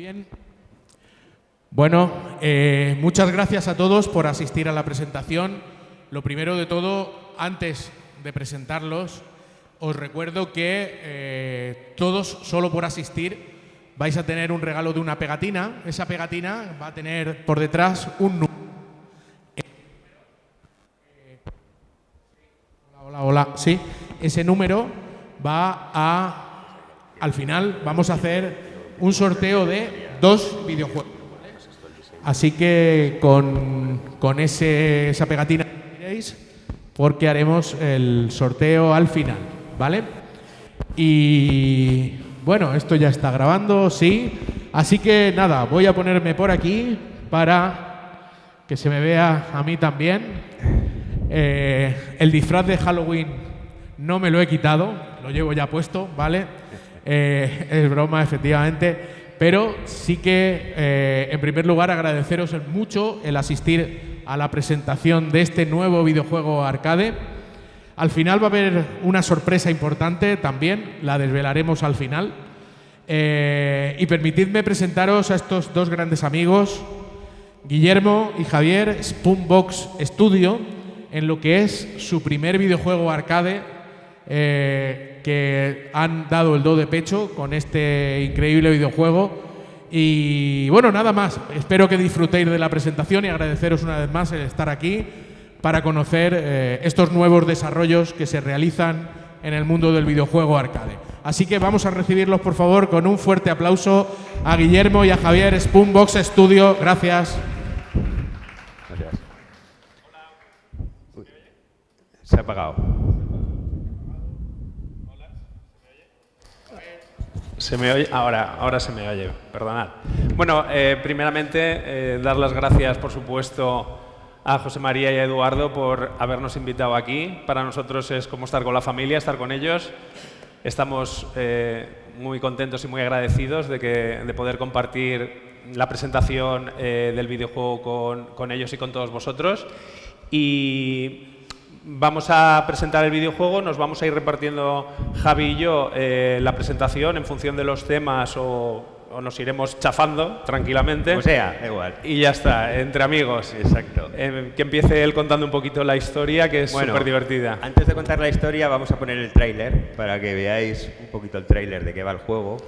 bien. Bueno, muchas gracias a todos por asistir a la presentación. Lo primero de todo, antes de presentarlos, os recuerdo que todos, solo por asistir, vais a tener un regalo de una pegatina. Esa pegatina va a tener por detrás un número. Hola. Sí, ese número va a... Al final vamos a hacer un sorteo de 2 videojuegos. Así que con esa pegatina diréis, porque haremos el sorteo al final, ¿vale? Y bueno, esto ya está grabando, sí. Así que nada, voy a ponerme por aquí para que se me vea a mí también. El disfraz de Halloween no me lo he quitado, lo llevo ya puesto, ¿vale? Es broma, efectivamente. Pero sí que, en primer lugar, agradeceros mucho el asistir a la presentación de este nuevo videojuego arcade. Al final va a haber una sorpresa importante también, la desvelaremos al final. Y permitidme presentaros a estos dos grandes amigos, Guillermo y Javier, Spoonbox Studio, en lo que es su primer videojuego arcade, que han dado el do de pecho con este increíble videojuego. Y bueno, nada más. Espero que disfrutéis de la presentación y agradeceros una vez más el estar aquí para conocer estos nuevos desarrollos que se realizan en el mundo del videojuego arcade. Así que vamos a recibirlos, por favor, con un fuerte aplauso a Guillermo y a Javier, Spoonbox Studio. Gracias. Gracias. Uy, se ha apagado. ¿Se me oye? Ahora se me oye, perdonad. Bueno, primeramente, dar las gracias, por supuesto, a José María y a Eduardo por habernos invitado aquí. Para nosotros es como estar con la familia, estar con ellos. Estamos muy contentos y muy agradecidos de poder compartir la presentación del videojuego con ellos y con todos vosotros. Y vamos a presentar el videojuego, nos vamos a ir repartiendo Javi y yo la presentación en función de los temas o nos iremos chafando tranquilamente. O sea, da igual. Y ya está, entre amigos. Exacto. Que empiece él contando un poquito la historia, que es súper divertida. Antes de contar la historia vamos a poner el tráiler para que veáis un poquito el tráiler de qué va el juego.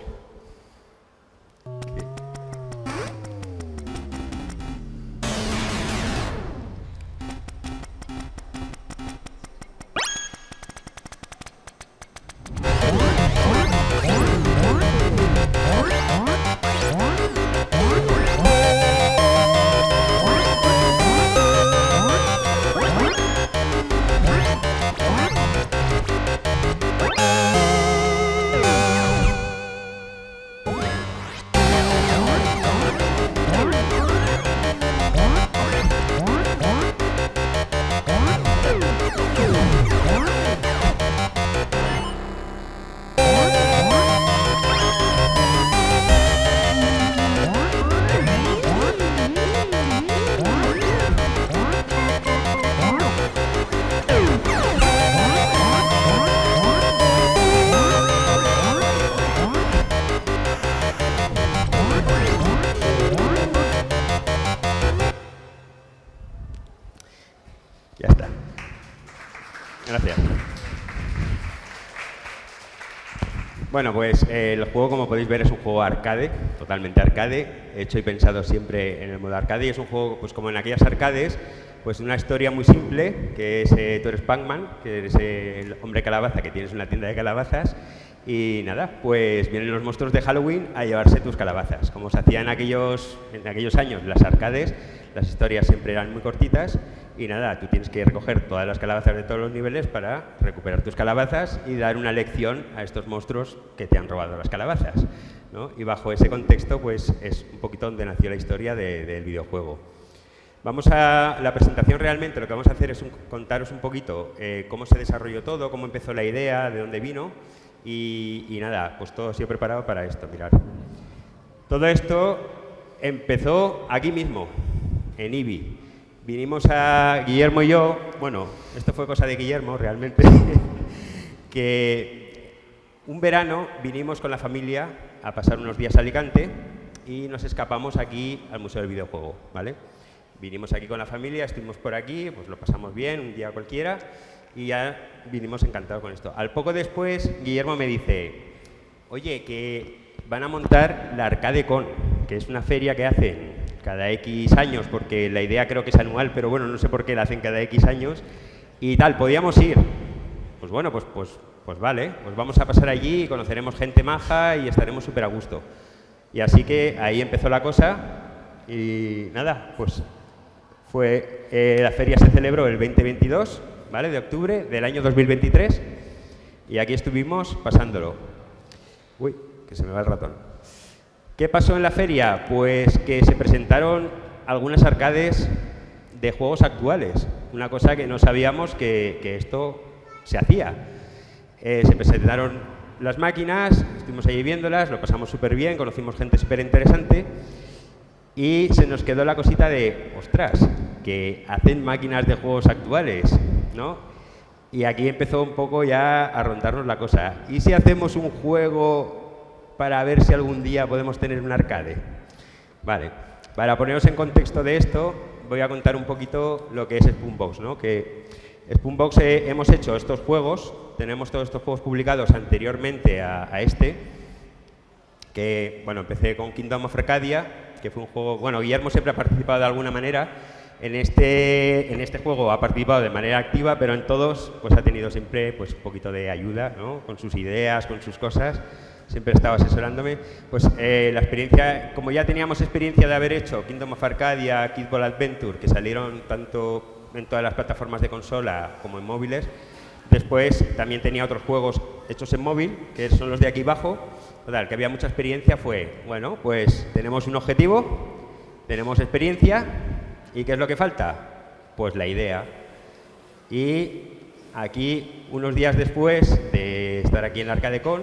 Ya está. Gracias. Bueno, pues el juego, como podéis ver, es un juego arcade, totalmente arcade, hecho y pensado siempre en el modo arcade. Y es un juego, pues como en aquellas arcades, pues una historia muy simple, que es tú eres Pac-Man, que eres el hombre calabaza, que tienes una tienda de calabazas. Y nada, pues vienen los monstruos de Halloween a llevarse tus calabazas. Como se hacía en aquellos años las arcades, las historias siempre eran muy cortitas. Y nada, tú tienes que recoger todas las calabazas de todos los niveles para recuperar tus calabazas y dar una lección a estos monstruos que te han robado las calabazas, ¿no? Y bajo ese contexto, pues es un poquito donde nació la historia del videojuego. Vamos a la presentación. Realmente lo que vamos a hacer es contaros un poquito cómo se desarrolló todo, cómo empezó la idea, de dónde vino. Y nada, pues todo ha sido preparado para esto, mirad. Todo esto empezó aquí mismo, en IBI. Vinimos a Guillermo y yo, bueno, esto fue cosa de Guillermo realmente, que un verano vinimos con la familia a pasar unos días a Alicante y nos escapamos aquí al Museo del Videojuego, ¿vale? Vinimos aquí con la familia, estuvimos por aquí, pues lo pasamos bien, un día cualquiera, y ya vinimos encantados con esto. Al poco después, Guillermo me dice, oye, que van a montar la ArcadeCon, que es una feria que hacen cada X años, porque la idea creo que es anual, pero bueno, no sé por qué la hacen cada X años, y tal, ¿podíamos ir? Pues bueno, pues vale, pues vamos a pasar allí y conoceremos gente maja y estaremos súper a gusto. Y así que ahí empezó la cosa y nada, pues la feria se celebró el 2022, ¿vale? De octubre del año 2023 y aquí estuvimos pasándolo. Uy, que se me va el ratón. ¿Qué pasó en la feria? Pues que se presentaron algunas arcades de juegos actuales, una cosa que no sabíamos que esto se hacía. Se presentaron las máquinas, estuvimos allí viéndolas, lo pasamos súper bien, conocimos gente súper interesante y se nos quedó la cosita de, ostras, que hacen máquinas de juegos actuales, ¿no? Y aquí empezó un poco ya a rondarnos la cosa. ¿Y si hacemos un juego para ver si algún día podemos tener un arcade? Vale, para poneros en contexto de esto, voy a contar un poquito lo que es Spoonbox, ¿no? Que Spoonbox hemos hecho estos juegos, tenemos todos estos juegos publicados anteriormente a este, que, bueno, empecé con Kingdom of Arcadia, que fue un juego, bueno, Guillermo siempre ha participado de alguna manera, en este juego ha participado de manera activa, pero en todos pues ha tenido siempre pues un poquito de ayuda, ¿no? Con sus ideas, con sus cosas, siempre estaba asesorándome. Pues la experiencia, como ya teníamos experiencia de haber hecho Kingdom of Arcadia, Kid Ball Adventure, que salieron tanto en todas las plataformas de consola como en móviles, después también tenía otros juegos hechos en móvil, que son los de aquí abajo. Total, que había mucha experiencia, fue, bueno, pues tenemos un objetivo, tenemos experiencia, ¿y qué es lo que falta? Pues la idea. Y aquí, unos días después de estar aquí en la ArcadeCon,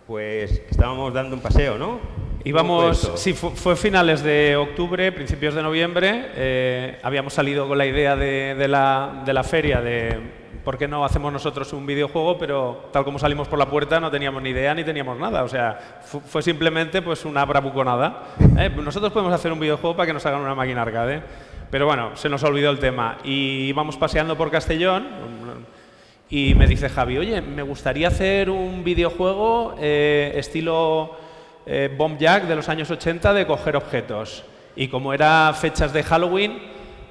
pues estábamos dando un paseo, ¿no? Íbamos, sí, fue finales de octubre, principios de noviembre, habíamos salido con la idea de la feria de por qué no hacemos nosotros un videojuego, pero tal como salimos por la puerta no teníamos ni idea ni teníamos nada, o sea, fue simplemente pues una bravuconada. Nosotros podemos hacer un videojuego para que nos hagan una máquina arcade, pero bueno, se nos olvidó el tema y íbamos paseando por Castellón y me dice Javi, oye, me gustaría hacer un videojuego estilo Bomb Jack de los años 80 de coger objetos. Y como era fechas de Halloween,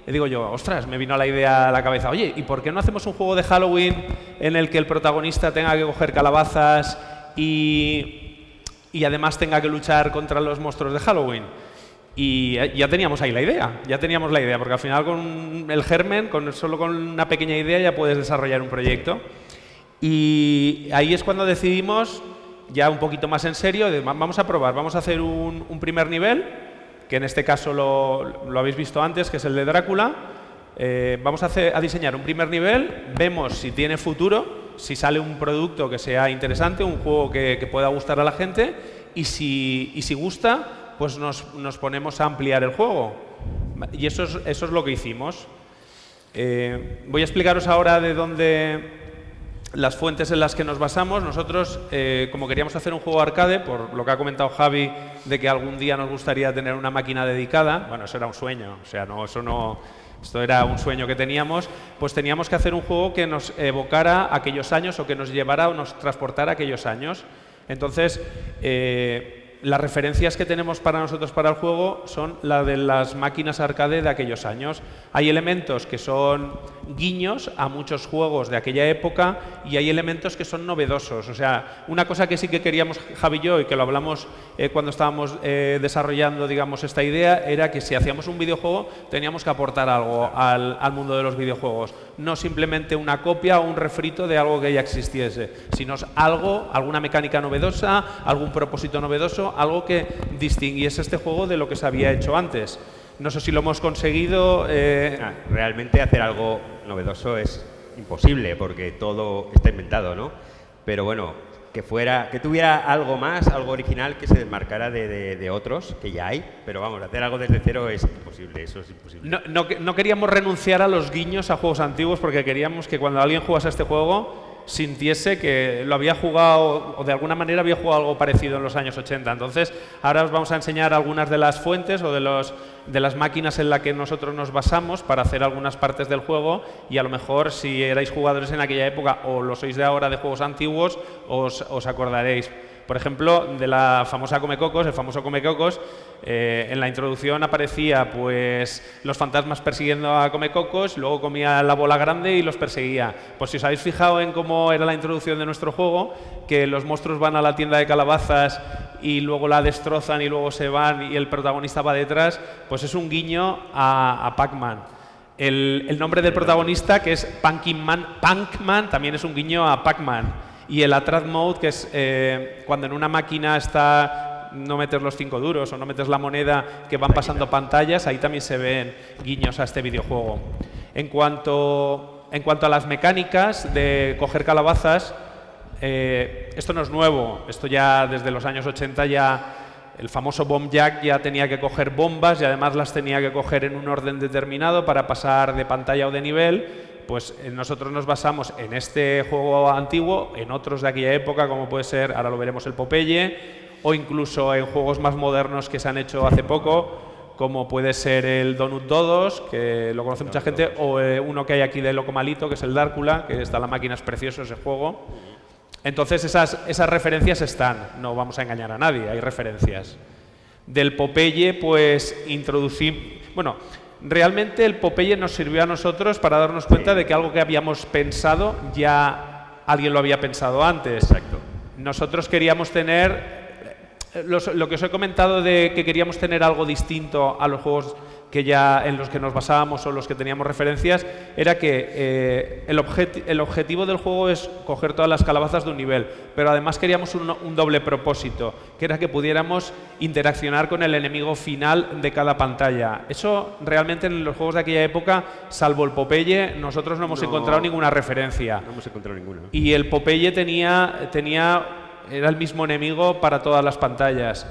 le digo yo, ostras, me vino la idea a la cabeza, oye, ¿y por qué no hacemos un juego de Halloween en el que el protagonista tenga que coger calabazas y además tenga que luchar contra los monstruos de Halloween? Y ya teníamos ahí la idea, porque al final con el germen, solo con una pequeña idea ya puedes desarrollar un proyecto. Y ahí es cuando decidimos, ya un poquito más en serio, vamos a probar, vamos a hacer un primer nivel, que en este caso lo habéis visto antes, que es el de Drácula. Vamos a diseñar un primer nivel, vemos si tiene futuro, si sale un producto que sea interesante, un juego que pueda gustar a la gente, y si gusta, pues nos ponemos a ampliar el juego. Y eso es lo que hicimos. Voy a explicaros ahora de dónde las fuentes en las que nos basamos. Nosotros, como queríamos hacer un juego arcade, por lo que ha comentado Javi, de que algún día nos gustaría tener una máquina dedicada, bueno, eso era un sueño, o sea, esto era un sueño que teníamos, pues teníamos que hacer un juego que nos evocara aquellos años o que nos llevara o nos transportara aquellos años. Entonces, las referencias que tenemos para nosotros para el juego son las de las máquinas arcade de aquellos años. Hay elementos que son guiños a muchos juegos de aquella época y hay elementos que son novedosos. O sea, una cosa que sí que queríamos Javi y yo, y que lo hablamos cuando estábamos desarrollando, digamos, esta idea, era que si hacíamos un videojuego teníamos que aportar algo al mundo de los videojuegos. No simplemente una copia o un refrito de algo que ya existiese, sino alguna mecánica novedosa, algún propósito novedoso, algo que distinguiese este juego de lo que se había hecho antes. No sé si lo hemos conseguido. Realmente hacer algo novedoso es imposible porque todo está inventado, ¿no? Pero bueno, que tuviera algo más, algo original que se desmarcara de otros que ya hay. Pero vamos, hacer algo desde cero es imposible, eso es imposible. No queríamos renunciar a los guiños a juegos antiguos porque queríamos que cuando alguien jugase a este juego sintiese que lo había jugado o de alguna manera había jugado algo parecido en los años 80. Entonces, ahora os vamos a enseñar algunas de las fuentes o de las máquinas en las que nosotros nos basamos para hacer algunas partes del juego, y a lo mejor si erais jugadores en aquella época o lo sois de ahora de juegos antiguos, os acordaréis. Por ejemplo, de la famosa Comecocos, el famoso Comecocos, en la introducción aparecía pues los fantasmas persiguiendo a Comecocos, luego comía la bola grande y los perseguía. Pues si os habéis fijado en cómo era la introducción de nuestro juego, que los monstruos van a la tienda de calabazas y luego la destrozan y luego se van y el protagonista va detrás, pues es un guiño a Pac-Man. El nombre del protagonista, que es Pac-Man, también es un guiño a Pac-Man. Y el Attract Mode, que es cuando en una máquina no metes los 5 duros o no metes la moneda, que van pasando pantallas, ahí también se ven guiños a este videojuego. En cuanto a las mecánicas de coger calabazas, esto no es nuevo, esto ya desde los años 80 ya el famoso Bomb Jack ya tenía que coger bombas y además las tenía que coger en un orden determinado para pasar de pantalla o de nivel. Pues nosotros nos basamos en este juego antiguo, en otros de aquella época, como puede ser, ahora lo veremos, el Popeye, o incluso en juegos más modernos que se han hecho hace poco, como puede ser el Donut Dodos, que lo conoce mucha gente, o uno que hay aquí de Loco Malito, que es el Dárcula, que está la máquina, es precioso ese juego. Entonces esas referencias están, no vamos a engañar a nadie, hay referencias. Del Popeye, pues realmente el Popeye nos sirvió a nosotros para darnos cuenta de que algo que habíamos pensado ya alguien lo había pensado antes. Exacto. Nosotros queríamos tener lo que os he comentado de que queríamos tener algo distinto a los juegos en los que nos basábamos o los que teníamos referencias, era que el objetivo del juego es coger todas las calabazas de un nivel, pero además queríamos un doble propósito, que era que pudiéramos interaccionar con el enemigo final de cada pantalla. Eso realmente en los juegos de aquella época, salvo el Popeye, nosotros no hemos encontrado ninguna referencia. No hemos encontrado ninguna. Y el Popeye era el mismo enemigo para todas las pantallas.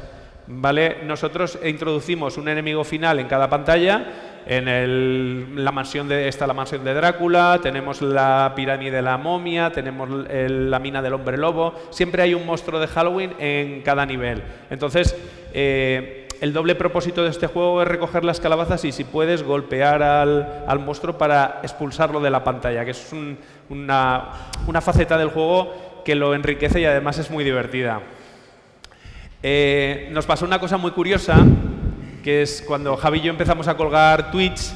¿Vale? Nosotros introducimos un enemigo final en cada pantalla. En la mansión está la mansión de Drácula, tenemos la pirámide de la momia, tenemos la mina del hombre lobo. Siempre hay un monstruo de Halloween en cada nivel. Entonces, el doble propósito de este juego es recoger las calabazas y, si puedes, golpear al monstruo para expulsarlo de la pantalla, que es una faceta del juego que lo enriquece y además es muy divertida. Nos pasó una cosa muy curiosa, que es cuando Javi y yo empezamos a colgar tweets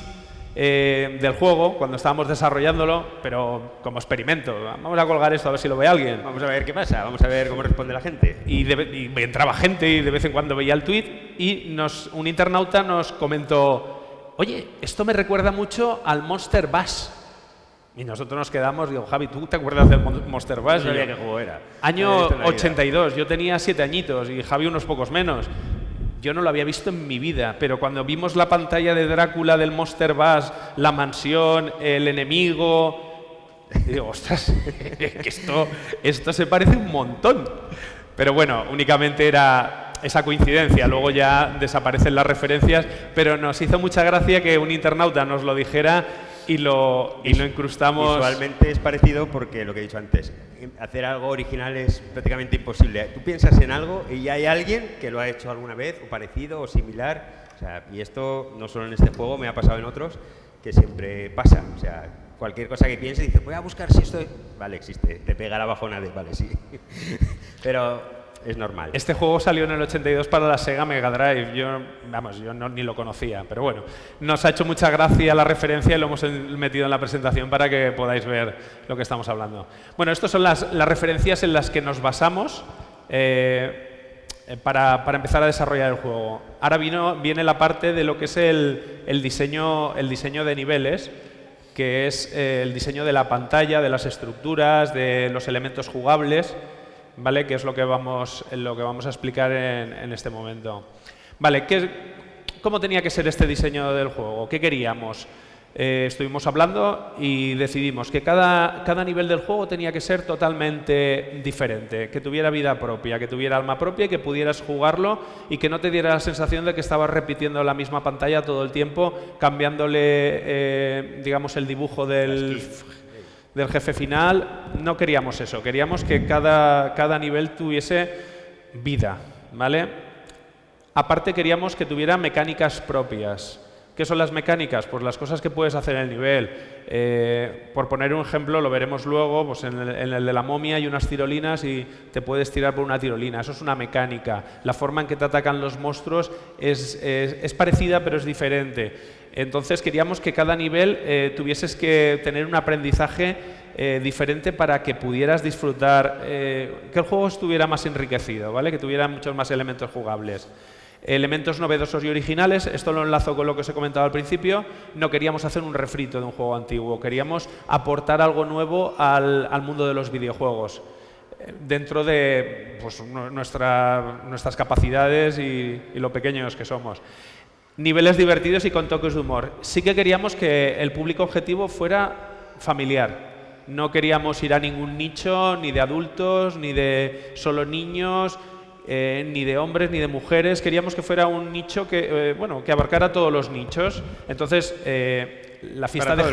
del juego, cuando estábamos desarrollándolo, pero como experimento. Vamos a colgar esto a ver si lo ve alguien. Vamos a ver qué pasa, vamos a ver cómo responde la gente. Y entraba gente y de vez en cuando veía el tweet y un internauta nos comentó: oye, esto me recuerda mucho al Monster Bash. Y nosotros nos quedamos, digo, Javi, ¿tú te acuerdas del Monster Bash? No sabía qué juego era. Año 82, yo tenía 7 añitos y Javi unos pocos menos. Yo no lo había visto en mi vida, pero cuando vimos la pantalla de Drácula del Monster Bash, la mansión, el enemigo, digo, ostras, que esto se parece un montón. Pero bueno, únicamente era esa coincidencia, luego ya desaparecen las referencias, pero nos hizo mucha gracia que un internauta nos lo dijera y lo incrustamos. Visualmente es parecido porque lo que he dicho antes, hacer algo original es prácticamente imposible. Tú piensas en algo y ya hay alguien que lo ha hecho alguna vez, o parecido, o similar. O sea, y esto no solo en este juego, me ha pasado en otros, que siempre pasa. O sea, cualquier cosa que pienses, dices, voy a buscar si esto... Vale, existe. Te pega la bajona de... Vale, sí. Pero es normal. Este juego salió en el 82 para la Sega Mega Drive. Yo ni lo conocía, pero bueno, nos ha hecho mucha gracia la referencia y lo hemos metido en la presentación para que podáis ver lo que estamos hablando. Bueno, estas son las referencias en las que nos basamos para empezar a desarrollar el juego. Ahora viene la parte de lo que es el diseño de niveles, que es el diseño de la pantalla, de las estructuras, de los elementos jugables, ¿vale? Que es lo que vamos a explicar en este momento. Vale, ¿cómo tenía que ser este diseño del juego? ¿Qué queríamos? Estuvimos hablando y decidimos que cada nivel del juego tenía que ser totalmente diferente, que tuviera vida propia, que tuviera alma propia y que pudieras jugarlo y que no te diera la sensación de que estabas repitiendo la misma pantalla todo el tiempo, cambiándole, digamos, el dibujo del del jefe final. No queríamos eso, queríamos que cada nivel tuviese vida, ¿vale? Aparte queríamos que tuviera mecánicas propias. ¿Qué son las mecánicas? Pues las cosas que puedes hacer en el nivel. Por poner un ejemplo, lo veremos luego, pues en el de la momia hay unas tirolinas y te puedes tirar por una tirolina. Eso es una mecánica. La forma en que te atacan los monstruos es parecida, pero es diferente. Entonces queríamos que cada nivel tuvieses que tener un aprendizaje diferente para que pudieras disfrutar, que el juego estuviera más enriquecido, ¿vale? Que tuviera muchos más elementos jugables. Elementos novedosos y originales, esto lo enlazo con lo que os he comentado al principio. No queríamos hacer un refrito de un juego antiguo, queríamos aportar algo nuevo al mundo de los videojuegos, dentro de pues, nuestras capacidades y lo pequeños que somos. Niveles divertidos y con toques de humor. Sí que queríamos que el público objetivo fuera familiar. No queríamos ir a ningún nicho, ni de adultos, ni de solo niños, ni de hombres, ni de mujeres. Queríamos que fuera un nicho que abarcara todos los nichos. Entonces, la fiesta de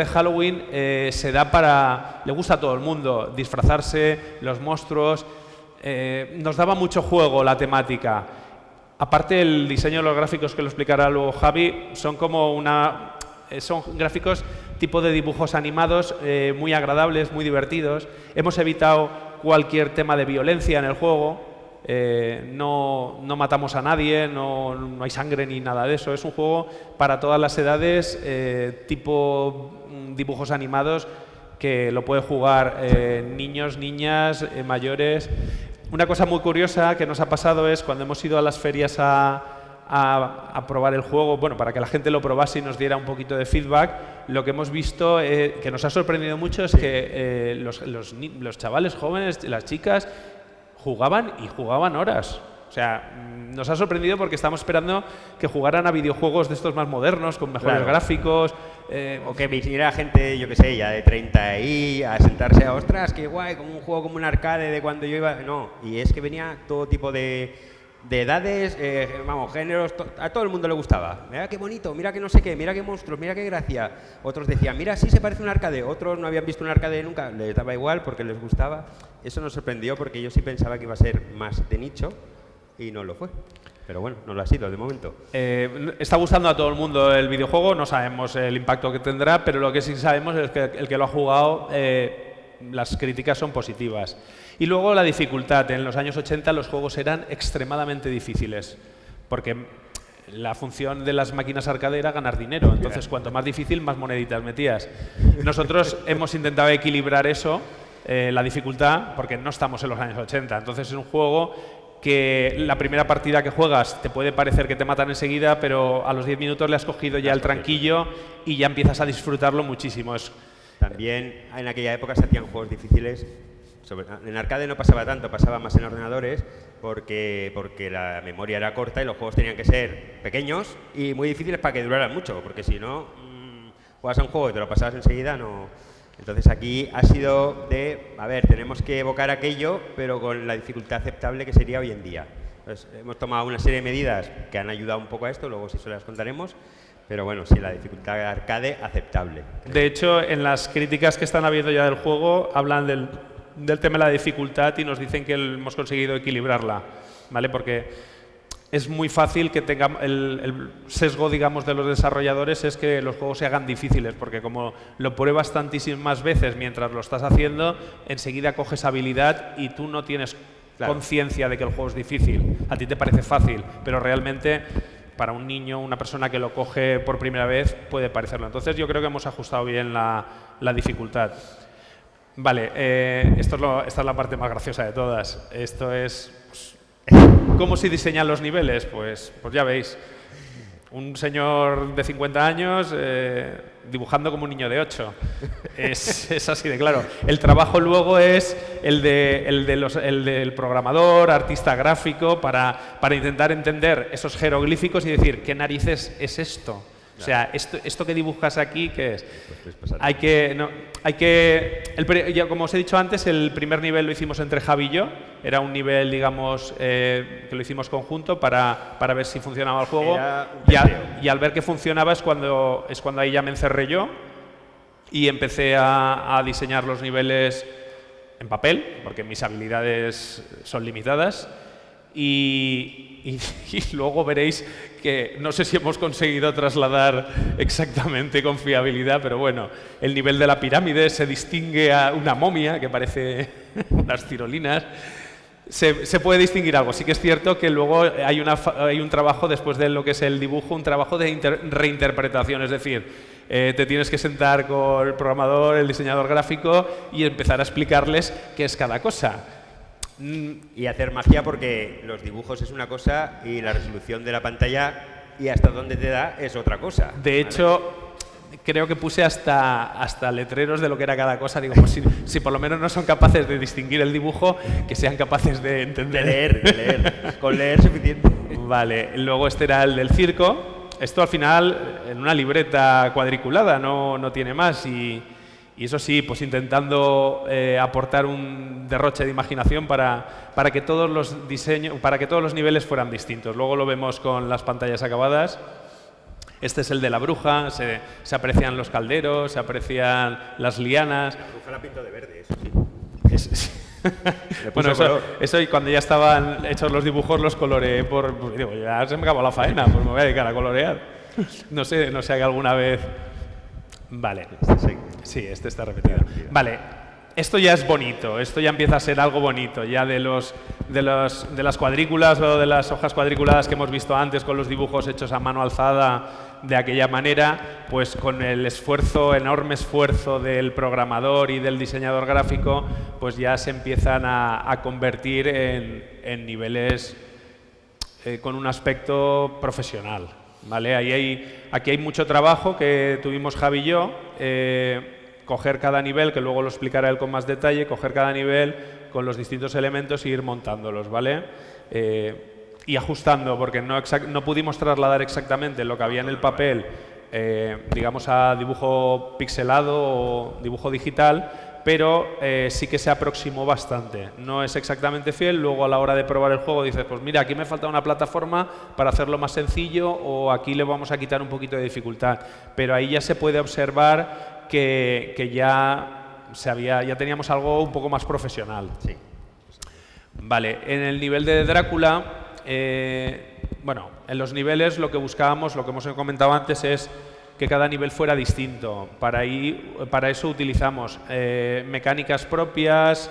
Halloween se da le gusta a todo el mundo disfrazarse, los monstruos. Nos daba mucho juego la temática. Aparte, el diseño de los gráficos, que lo explicará luego Javi, son gráficos tipo de dibujos animados muy agradables, muy divertidos. Hemos evitado cualquier tema de violencia en el juego. No matamos a nadie, no hay sangre ni nada de eso. Es un juego para todas las edades, tipo dibujos animados, que lo pueden jugar niños, niñas, mayores. Una cosa muy curiosa que nos ha pasado es cuando hemos ido a las ferias a probar el juego, bueno, para que la gente lo probase y nos diera un poquito de feedback, lo que hemos visto que nos ha sorprendido mucho es que los chavales jóvenes, las chicas, jugaban horas. O sea, nos ha sorprendido porque estamos esperando que jugaran a videojuegos de estos más modernos, con mejores gráficos. O que viniera gente, yo qué sé, ya de 30 ahí, a sentarse a, ostras, qué guay, como un juego, como un arcade de cuando yo iba. No, y es que venía todo tipo de edades, géneros, a todo el mundo le gustaba. Mira qué bonito, mira qué no sé qué, mira qué monstruos, mira qué gracia. Otros decían, mira, sí se parece a un arcade. Otros no habían visto un arcade nunca, les daba igual porque les gustaba. Eso nos sorprendió porque yo sí pensaba que iba a ser más de nicho y no lo fue. Pero bueno, no lo ha sido de momento. Está gustando a todo el mundo el videojuego, no sabemos el impacto que tendrá, pero lo que sí sabemos es que el que lo ha jugado, las críticas son positivas. Y luego la dificultad. En los años 80 los juegos eran extremadamente difíciles, porque la función de las máquinas arcade era ganar dinero. Entonces, cuanto más difícil, más moneditas metías. Nosotros hemos intentado equilibrar eso, la dificultad, porque no estamos en los años 80. Entonces, es un juego que la primera partida que juegas te puede parecer que te matan enseguida, pero a los 10 minutos le has cogido ya el tranquillo y ya empiezas a disfrutarlo muchísimo. También en aquella época se hacían juegos difíciles. En arcade no pasaba tanto, pasaba más en ordenadores porque la memoria era corta y los juegos tenían que ser pequeños y muy difíciles para que duraran mucho, porque si no, juegas a un juego y te lo pasabas enseguida, no. Entonces aquí ha sido tenemos que evocar aquello, pero con la dificultad aceptable que sería hoy en día. Entonces, hemos tomado una serie de medidas que han ayudado un poco a esto, luego sí se las contaremos. Pero bueno, sí, la dificultad de arcade aceptable. De hecho, en las críticas que están habiendo ya del juego, hablan del tema de la dificultad y nos dicen que hemos conseguido equilibrarla, ¿vale? Porque es muy fácil que tenga el sesgo, digamos, de los desarrolladores es que los juegos se hagan difíciles, porque como lo pruebas tantísimas veces mientras lo estás haciendo, enseguida coges habilidad y tú no tienes conciencia de que el juego es difícil. A ti te parece fácil, pero realmente para un niño, una persona que lo coge por primera vez, puede parecerlo. Entonces yo creo que hemos ajustado bien la dificultad. Vale, esta es la parte más graciosa de todas. Esto es... ¿Cómo se diseñan los niveles? Pues ya veis. Un señor de 50 años dibujando como un niño de 8. Es así de claro. El trabajo luego es el del programador, artista gráfico, para intentar entender esos jeroglíficos y decir, ¿qué narices es esto? O sea, esto que dibujas aquí, ¿qué es? Como os he dicho antes, el primer nivel lo hicimos entre Javi y yo. Era un nivel, digamos, que lo hicimos conjunto para ver si funcionaba el juego. Y al ver que funcionaba es cuando ahí ya me encerré yo. y empecé a diseñar los niveles en papel, porque mis habilidades son limitadas. Y luego veréis que no sé si hemos conseguido trasladar exactamente con fiabilidad, pero bueno, el nivel de la pirámide se distingue a una momia que parece unas tirolinas. Se puede distinguir algo. Sí que es cierto que luego hay un trabajo, después de lo que es el dibujo, un trabajo de reinterpretación. Es decir, te tienes que sentar con el programador, el diseñador gráfico y empezar a explicarles qué es cada cosa. Y hacer magia, porque los dibujos es una cosa y la resolución de la pantalla y hasta dónde te da es otra cosa. De hecho, creo que puse hasta letreros de lo que era cada cosa. Digo, pues si por lo menos no son capaces de distinguir el dibujo, que sean capaces de entender. De leer. Con leer suficiente. Vale, luego este era el del circo. Esto al final en una libreta cuadriculada, no tiene más. Y eso sí, pues intentando aportar un derroche de imaginación para que todos los niveles fueran distintos. Luego lo vemos con las pantallas acabadas. Este es el de la bruja, se aprecian los calderos, se aprecian las lianas. La bruja la pinto de verde, eso sí. Bueno, eso y cuando ya estaban hechos los dibujos los coloreé digo, ya se me acabó la faena, pues me voy a dedicar a colorear. No sé que alguna vez... Vale. Sí, este está repetido. Vale, esto ya es bonito, esto ya empieza a ser algo bonito, ya de las cuadrículas o de las hojas cuadriculadas que hemos visto antes con los dibujos hechos a mano alzada de aquella manera, pues con el enorme esfuerzo del programador y del diseñador gráfico, pues ya se empiezan a convertir en niveles con un aspecto profesional. ¿Vale? Aquí hay mucho trabajo que tuvimos Javi y yo, coger cada nivel, que luego lo explicará él con más detalle, coger cada nivel con los distintos elementos e ir montándolos, ¿vale? Y ajustando, porque no pudimos trasladar exactamente lo que había en el papel, digamos, a dibujo pixelado o dibujo digital, pero sí que se aproximó bastante. No es exactamente fiel, luego a la hora de probar el juego dices, pues mira, aquí me falta una plataforma para hacerlo más sencillo o aquí le vamos a quitar un poquito de dificultad. Pero ahí ya se puede observar que ya teníamos algo un poco más profesional. Sí. Vale, en el nivel de Drácula, bueno, en los niveles lo que buscábamos, lo que hemos comentado antes, es que cada nivel fuera distinto. Para eso utilizamos mecánicas propias,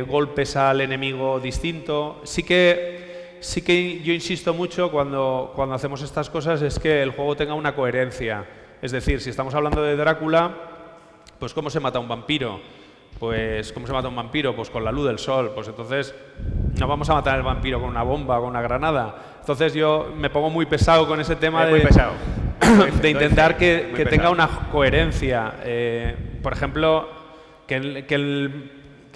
golpes al enemigo distinto. Sí que yo insisto mucho cuando hacemos estas cosas es que el juego tenga una coherencia. Es decir, si estamos hablando de Drácula, pues ¿cómo se mata un vampiro? Pues ¿cómo se mata un vampiro? Pues con la luz del sol. Pues entonces no vamos a matar al vampiro con una bomba o con una granada. Entonces yo me pongo muy pesado con ese tema de intentar que tenga una coherencia. Por ejemplo, que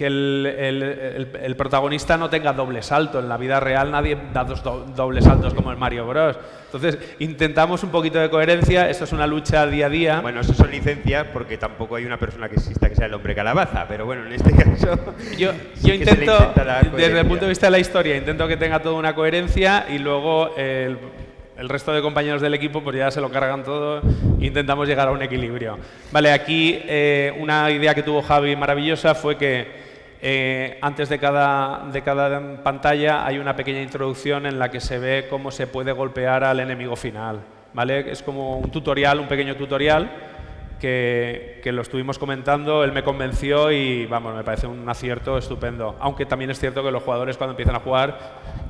el protagonista no tenga doble salto. En la vida real nadie da dos dobles saltos como en Mario Bros. Entonces intentamos un poquito de coherencia. Esto es una lucha día a día. Bueno, eso son licencias porque tampoco hay una persona que exista que sea el hombre calabaza, pero bueno, en este caso yo intento, desde el punto de vista de la historia, intento que tenga toda una coherencia y luego el resto de compañeros del equipo pues ya se lo cargan todo e intentamos llegar a un equilibrio. Vale, aquí una idea que tuvo Javi maravillosa fue que antes de cada pantalla hay una pequeña introducción en la que se ve cómo se puede golpear al enemigo final. ¿Vale? Es como un tutorial, un pequeño tutorial que lo estuvimos comentando, él me convenció y vamos, me parece un acierto estupendo. Aunque también es cierto que los jugadores cuando empiezan a jugar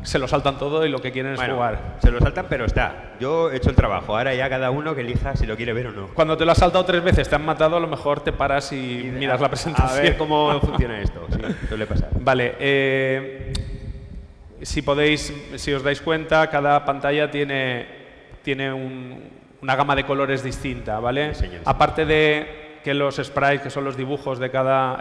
se lo saltan todo y lo que quieren es jugar. Se lo saltan, pero está. Yo he hecho el trabajo, ahora ya cada uno que elija si lo quiere ver o no. Cuando te lo has saltado 3 veces, te han matado, a lo mejor te paras y miras la presentación. A ver cómo funciona esto, sí, suele pasar. Vale, si os dais cuenta, cada pantalla tiene una gama de colores distinta, ¿vale? Aparte de que los sprites, que son los dibujos de cada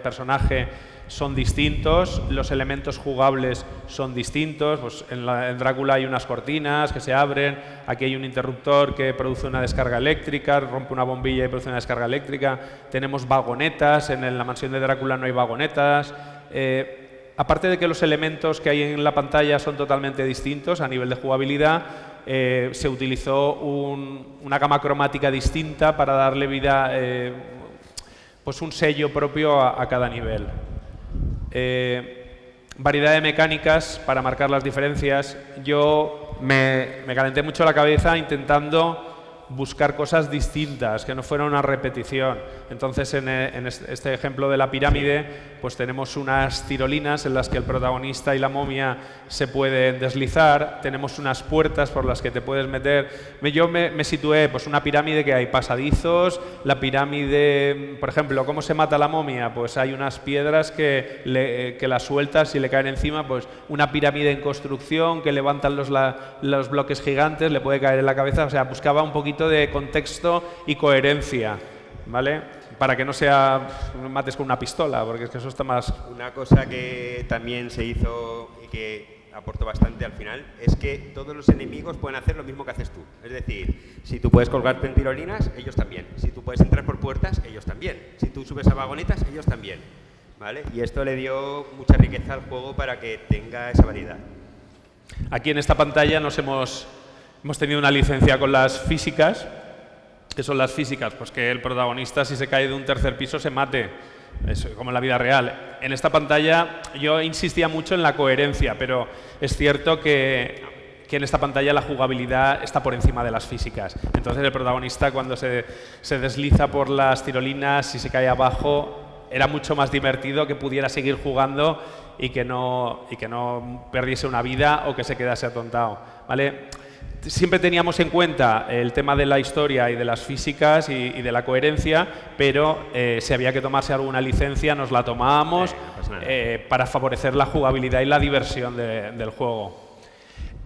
personaje, son distintos, los elementos jugables son distintos. Pues en Drácula hay unas cortinas que se abren, aquí hay un interruptor que produce una descarga eléctrica, rompe una bombilla y produce una descarga eléctrica. Tenemos vagonetas, en la mansión de Drácula no hay vagonetas. Aparte de que los elementos que hay en la pantalla son totalmente distintos a nivel de jugabilidad, se utilizó una gama cromática distinta para darle vida, pues un sello propio a cada nivel. Variedad de mecánicas para marcar las diferencias. Yo me calenté mucho la cabeza intentando buscar cosas distintas, que no fuera una repetición. Entonces, en este ejemplo de la pirámide, pues tenemos unas tirolinas en las que el protagonista y la momia se pueden deslizar, tenemos unas puertas por las que te puedes meter. Yo me situé, pues una pirámide que hay pasadizos, la pirámide, por ejemplo, ¿cómo se mata la momia? Pues hay unas piedras que las sueltas y le caen encima, pues una pirámide en construcción que levantan los bloques gigantes, le puede caer en la cabeza. O sea, buscaba un poquito de contexto y coherencia, ¿vale? Para que no sea mates con una pistola, porque es que eso está más... Una cosa que también se hizo y que aportó bastante al final es que todos los enemigos pueden hacer lo mismo que haces tú. Es decir, si tú puedes colgarte en tirolinas, ellos también. Si tú puedes entrar por puertas, ellos también. Si tú subes a vagonetas, ellos también, ¿vale? Y esto le dio mucha riqueza al juego para que tenga esa variedad. Aquí en esta pantalla hemos tenido una licencia con las físicas. ¿Qué son las físicas? Pues que el protagonista, si se cae de un tercer piso, se mate. Eso, como en la vida real. En esta pantalla yo insistía mucho en la coherencia, pero es cierto que en esta pantalla la jugabilidad está por encima de las físicas. Entonces el protagonista, cuando se desliza por las tirolinas y se cae abajo, era mucho más divertido que pudiera seguir jugando y que no perdiese una vida o que se quedase atontado, ¿vale? Siempre teníamos en cuenta el tema de la historia y de las físicas y de la coherencia, pero si había que tomarse alguna licencia nos la tomábamos para favorecer la jugabilidad y la diversión del juego.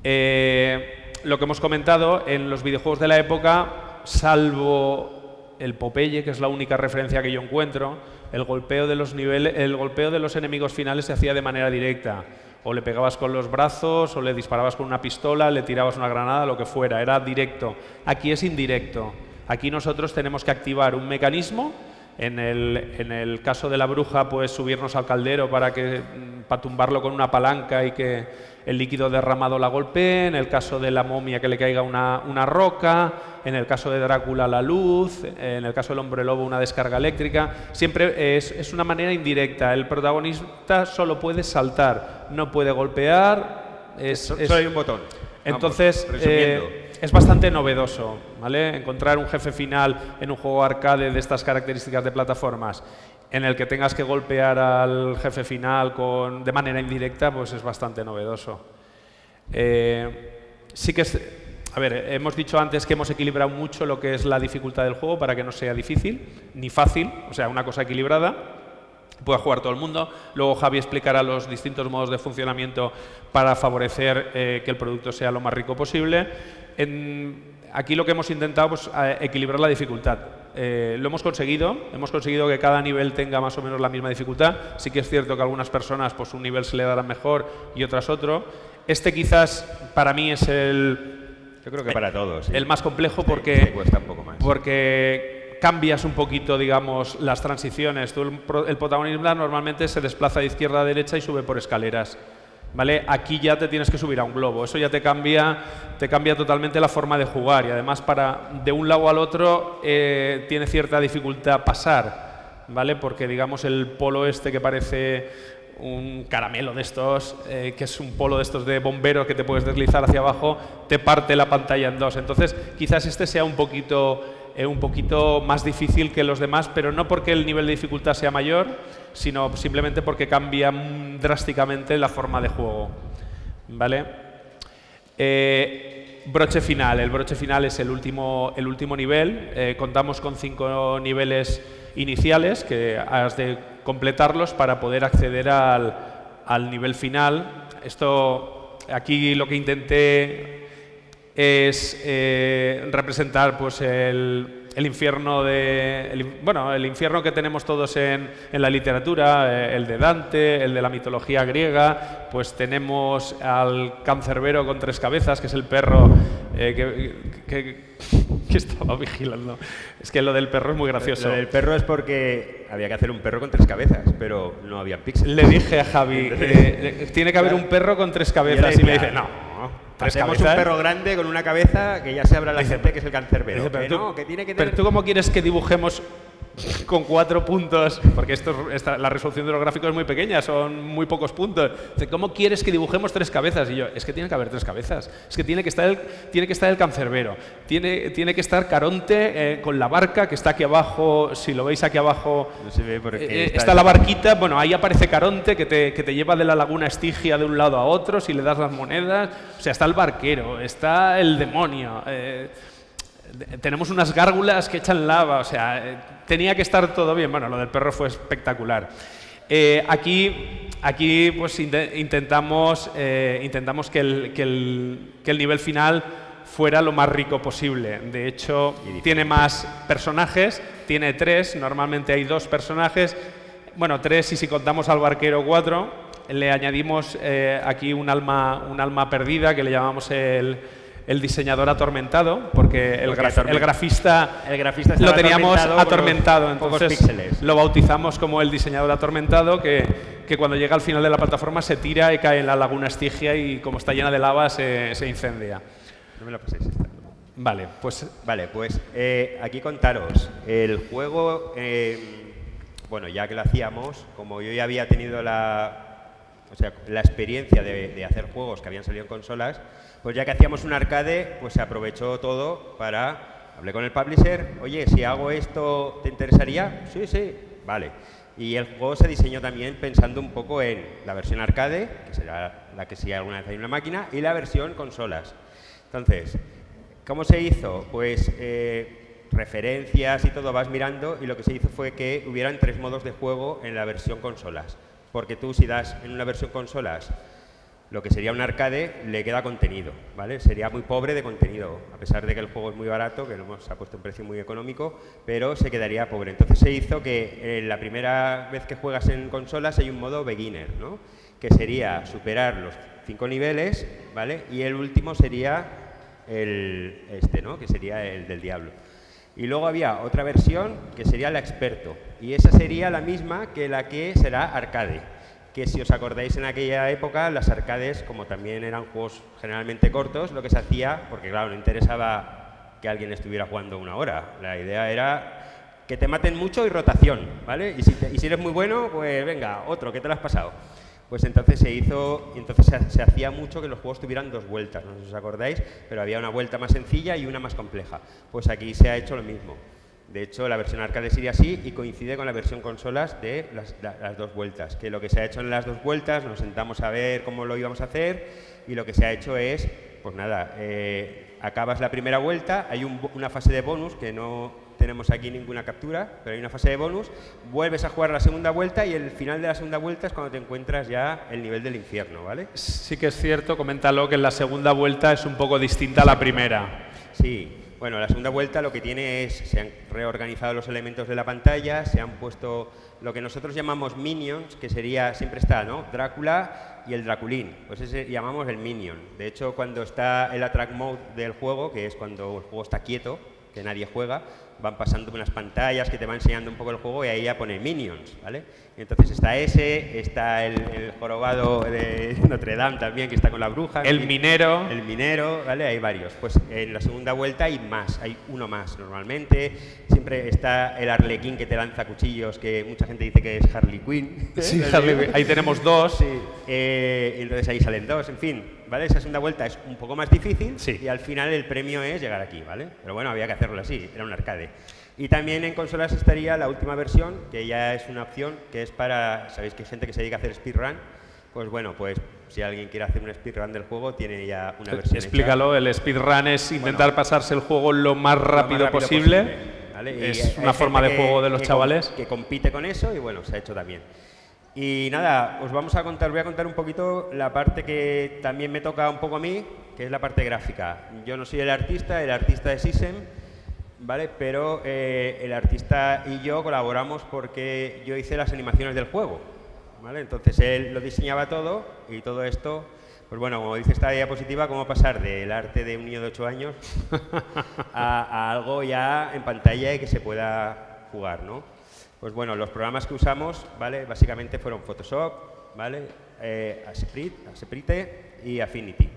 Lo que hemos comentado, en los videojuegos de la época, salvo el Popeye, que es la única referencia que yo encuentro, el golpeo de los enemigos finales se hacía de manera directa. O le pegabas con los brazos, o le disparabas con una pistola, le tirabas una granada, lo que fuera, era directo. Aquí es indirecto. Aquí nosotros tenemos que activar un mecanismo. En el caso de la bruja, pues subirnos al caldero para tumbarlo con una palanca y que el líquido derramado la golpee. En el caso de la momia, que le caiga una roca. En el caso de Drácula, la luz. En el caso del hombre lobo, una descarga eléctrica. Siempre es una manera indirecta. El protagonista solo puede saltar, no puede golpear. Solo hay un botón. Entonces, resumiendo. es bastante novedoso, ¿vale? Encontrar un jefe final en un juego arcade de estas características de plataformas en el que tengas que golpear al jefe final de manera indirecta, pues es bastante novedoso. Sí que hemos dicho antes que hemos equilibrado mucho lo que es la dificultad del juego para que no sea difícil ni fácil, o sea, una cosa equilibrada. Pueda jugar todo el mundo. Luego Javi explicará los distintos modos de funcionamiento para favorecer que el producto sea lo más rico posible. Aquí lo que hemos intentado es equilibrar la dificultad. Lo hemos conseguido que cada nivel tenga más o menos la misma dificultad. Sí que es cierto que a algunas personas pues un nivel se le dará mejor y otras otro. Este quizás para mí es Yo creo que para todos. Sí. El más complejo Sí, cuesta un poco más. porque cambias un poquito, digamos, las transiciones. El protagonista normalmente se desplaza de izquierda a derecha y sube por escaleras, ¿vale? Aquí ya te tienes que subir a un globo. Eso ya te cambia totalmente la forma de jugar y además de un lado al otro tiene cierta dificultad pasar, ¿vale? Porque, digamos, el polo que parece un caramelo de estos, que es un polo de estos de bombero que te puedes deslizar hacia abajo, te parte la pantalla en dos. Entonces, quizás sea un poquito más difícil que los demás, pero no porque el nivel de dificultad sea mayor, sino simplemente porque cambia drásticamente la forma de juego, ¿vale? Broche final. El broche final es el último nivel. Contamos con 5 niveles iniciales que has de completarlos para poder acceder al nivel final. Aquí lo que intenté es representar pues el infierno el infierno que tenemos todos en la literatura, el de Dante, el de la mitología griega. Pues tenemos al cancerbero con 3 cabezas, que es el perro que estaba vigilando. Es que lo del perro es muy gracioso. Lo del perro es porque había que hacer un perro con 3 cabezas, pero no había píxeles. Le dije a Javi, tiene que haber un perro con 3 cabezas, y me dice, no. Hacemos un perro grande con una cabeza que ya se abra la gente, que es el cancerbero. Pero tú cómo quieres que dibujemos con 4 puntos, porque la resolución de los gráficos es muy pequeña, son muy pocos puntos. Dice, ¿cómo quieres que dibujemos 3 cabezas? Y yo, es que tiene que haber 3 cabezas. Es que tiene que estar el cancerbero, tiene que estar Caronte con la barca que está aquí abajo. Si lo veis aquí abajo, no se ve porque está la barquita. Bueno, ahí aparece Caronte que te lleva de la laguna Estigia de un lado a otro si le das las monedas. O sea, está el barquero, está el demonio. Tenemos unas gárgulas que echan lava, o sea, tenía que estar todo bien. Bueno, lo del perro fue espectacular. Aquí pues intentamos que el nivel final fuera lo más rico posible. De hecho, tiene más personajes, tiene 3, normalmente hay 2 personajes, bueno, 3 y si contamos al barquero 4. Le añadimos aquí un alma perdida que le llamamos el diseñador atormentado, porque el grafista lo teníamos atormentado, entonces lo bautizamos como el diseñador atormentado, que cuando llega al final de la plataforma se tira y cae en la laguna Estigia y como está llena de lava se incendia. No me la paséis esta. Vale, pues aquí contaros, el juego, bueno, ya que lo hacíamos, como yo ya había tenido la experiencia de hacer juegos que habían salido en consolas, pues ya que hacíamos un arcade, pues se aprovechó todo hablé con el publisher, oye, si hago esto, ¿te interesaría? Sí, vale. Y el juego se diseñó también pensando un poco en la versión arcade, que será la que sí alguna vez hay en una máquina, y la versión consolas. Entonces, ¿cómo se hizo? Pues referencias y todo vas mirando, y lo que se hizo fue que hubieran 3 modos de juego en la versión consolas. Porque tú, si das en una versión consolas lo que sería un arcade, le queda contenido, ¿vale? Sería muy pobre de contenido, a pesar de que el juego es muy barato, que lo hemos puesto un precio muy económico, pero se quedaría pobre. Entonces se hizo que la primera vez que juegas en consolas hay un modo beginner, ¿no? Que sería superar los 5 niveles, ¿vale? Y el último sería ¿no? Que sería el del diablo. Y luego había otra versión que sería la experto, y esa sería la misma que la que será arcade. Que si os acordáis en aquella época, las arcades, como también eran juegos generalmente cortos, lo que se hacía, porque claro, no interesaba que alguien estuviera jugando 1 hora, la idea era que te maten mucho y rotación, ¿vale? Y si eres muy bueno, pues venga, otro, ¿qué te lo has pasado? Pues entonces se hacía mucho que los juegos tuvieran 2 vueltas, no sé si os acordáis, pero había una vuelta más sencilla y una más compleja. Pues aquí se ha hecho lo mismo. De hecho, la versión arcade sería así y coincide con la versión consolas de las 2 vueltas. Que lo que se ha hecho en las 2 vueltas, nos sentamos a ver cómo lo íbamos a hacer y lo que se ha hecho es, pues nada, acabas la primera vuelta, hay una fase de bonus que no tenemos aquí ninguna captura, pero hay una fase de bonus, vuelves a jugar la segunda vuelta y el final de la segunda vuelta es cuando te encuentras ya el nivel del infierno, ¿vale? Sí que es cierto, coméntalo, que en la segunda vuelta es un poco distinta a la primera. Sí. Bueno, la segunda vuelta lo que tiene es, se han reorganizado los elementos de la pantalla, se han puesto lo que nosotros llamamos minions, que sería, siempre está, ¿no? Drácula y el Draculín, pues ese llamamos el minion. De hecho, cuando está el attract mode del juego, que es cuando el juego está quieto, que nadie juega, van pasando unas pantallas que te van enseñando un poco el juego y ahí ya pone minions, ¿vale? Y entonces está está el jorobado de Notre Dame también, que está con la bruja. El minero. El minero, ¿vale? Hay varios. Pues en la segunda vuelta hay uno más normalmente. Siempre está el arlequín que te lanza cuchillos, que mucha gente dice que es Harley Quinn. Sí, Harley Quinn. Ahí tenemos 2. Sí. Entonces ahí salen 2, en fin, ¿vale? Esa segunda vuelta es un poco más difícil y al final el premio es llegar aquí, ¿vale? Pero bueno, había que hacerlo así, era un arcade. Y también en consolas estaría la última versión, que ya es una opción, que es para, sabéis que hay gente que se dedica a hacer speedrun, pues bueno, pues si alguien quiere hacer un speedrun del juego, tiene ya una versión Explícalo, el speedrun es intentar pasarse el juego lo más rápido posible. ¿Vale? Es una forma de juego de los chavales. Que compite con eso y bueno, se ha hecho también. Y nada, voy a contar un poquito la parte que también me toca un poco a mí, que es la parte gráfica. Yo no soy el artista es Sisem, ¿vale? Pero el artista y yo colaboramos porque yo hice las animaciones del juego, ¿vale? Entonces él lo diseñaba todo y todo esto, pues bueno, como dice esta diapositiva, cómo pasar del arte de un niño de 8 años a algo ya en pantalla y que se pueda jugar, ¿no? Pues bueno, los programas que usamos, ¿vale? Básicamente fueron Photoshop, ¿vale? Sprite y Affinity.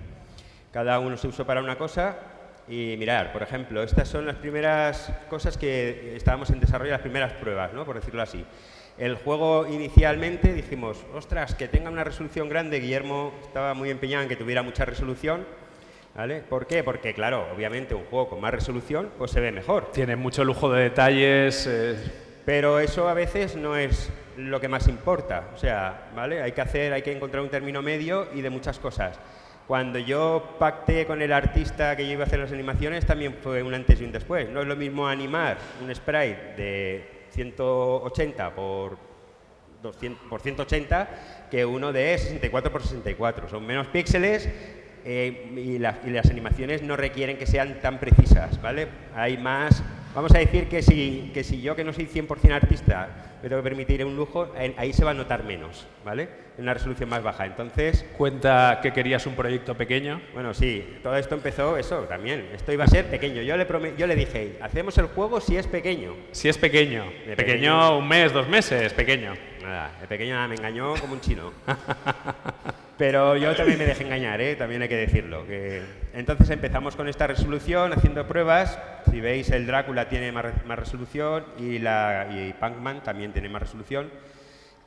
Cada uno se usó para una cosa Y mirar, por ejemplo, estas son las primeras cosas que estábamos en desarrollo, las primeras pruebas, ¿no? Por decirlo así. El juego inicialmente dijimos, ostras, que tenga una resolución grande. Guillermo estaba muy empeñado en que tuviera mucha resolución, ¿vale? ¿Por qué? Porque, claro, obviamente un juego con más resolución pues se ve mejor. Tiene mucho lujo de detalles. Pero eso a veces no es lo que más importa. O sea, ¿vale? Hay que encontrar un término medio y de muchas cosas. Cuando yo pacté con el artista que yo iba a hacer las animaciones, también fue un antes y un después. No es lo mismo animar un sprite de 180 por 180 que uno de 64 por 64. Son menos píxeles y las animaciones no requieren que sean tan precisas, ¿vale? Hay más... Vamos a decir que si yo, que no soy 100% artista, me tengo que permitir un lujo, ahí se va a notar menos, ¿vale? En una resolución más baja. Entonces... Cuenta que querías un proyecto pequeño. Bueno, sí, todo esto empezó eso también. Esto iba a ser pequeño. Yo le dije, hacemos el juego si es pequeño. Si es pequeño. De Pequeño 1 mes, 2 meses, pequeño. Nada, de pequeño nada, me engañó como un chino. Pero yo también me dejé engañar, también hay que decirlo. Entonces empezamos con esta resolución, haciendo pruebas. Si veis, el Drácula tiene más resolución y Pac-Man también tiene más resolución.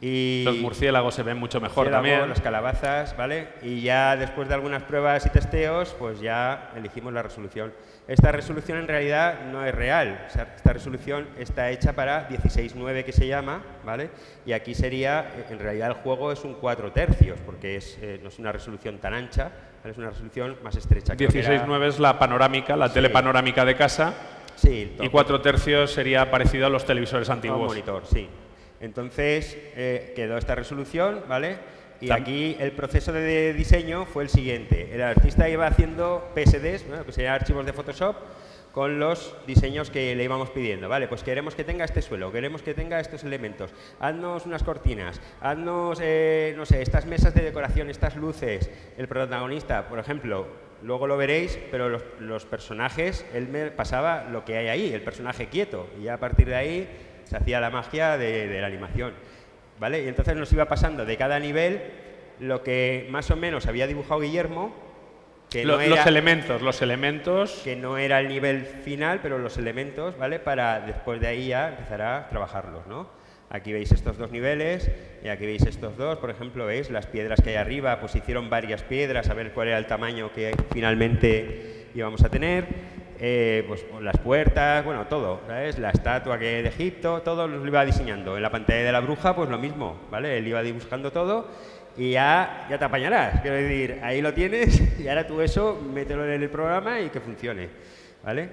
Y los murciélagos se ven mucho mejor también. Las calabazas, ¿vale? Y ya después de algunas pruebas y testeos, pues ya elegimos la resolución. Esta resolución en realidad no es real. O sea, esta resolución está hecha para 16:9, que se llama, ¿vale? Y aquí sería, en realidad el juego es un 4/3, porque no es una resolución tan ancha, ¿vale? Es una resolución más estrecha. 16:9 es la panorámica, la tele panorámica de casa. Sí. Y 4/3 sería parecido a los televisores antiguos. Un monitor, sí. Entonces quedó esta resolución, ¿vale? Y aquí el proceso de diseño fue el siguiente. El artista iba haciendo PSDs, ¿no? Que serían archivos de Photoshop, con los diseños que le íbamos pidiendo. Vale, pues queremos que tenga este suelo, queremos que tenga estos elementos. Haznos unas cortinas, haznos, no sé, estas mesas de decoración, estas luces. El protagonista, por ejemplo, luego lo veréis, pero los personajes, él me pasaba lo que hay ahí, el personaje quieto. Y ya a partir de ahí se hacía la magia de la animación, ¿vale? Y entonces nos iba pasando de cada nivel lo que más o menos había dibujado Guillermo, que no era, los elementos... Que no era el nivel final, pero los elementos, ¿vale? Para después de ahí ya empezar a trabajarlos, ¿no? Aquí veis estos dos niveles y aquí veis estos dos, por ejemplo, veis las piedras que hay arriba, pues hicieron varias piedras a ver cuál era el tamaño que finalmente íbamos a tener. Pues las puertas, bueno, todo, ¿sabes? La estatua de Egipto, todo lo iba diseñando. En la pantalla de la bruja, pues lo mismo, ¿vale? Él iba dibujando todo y ya te apañarás. Quiero decir, ahí lo tienes y ahora tú eso, mételo en el programa y que funcione, ¿vale?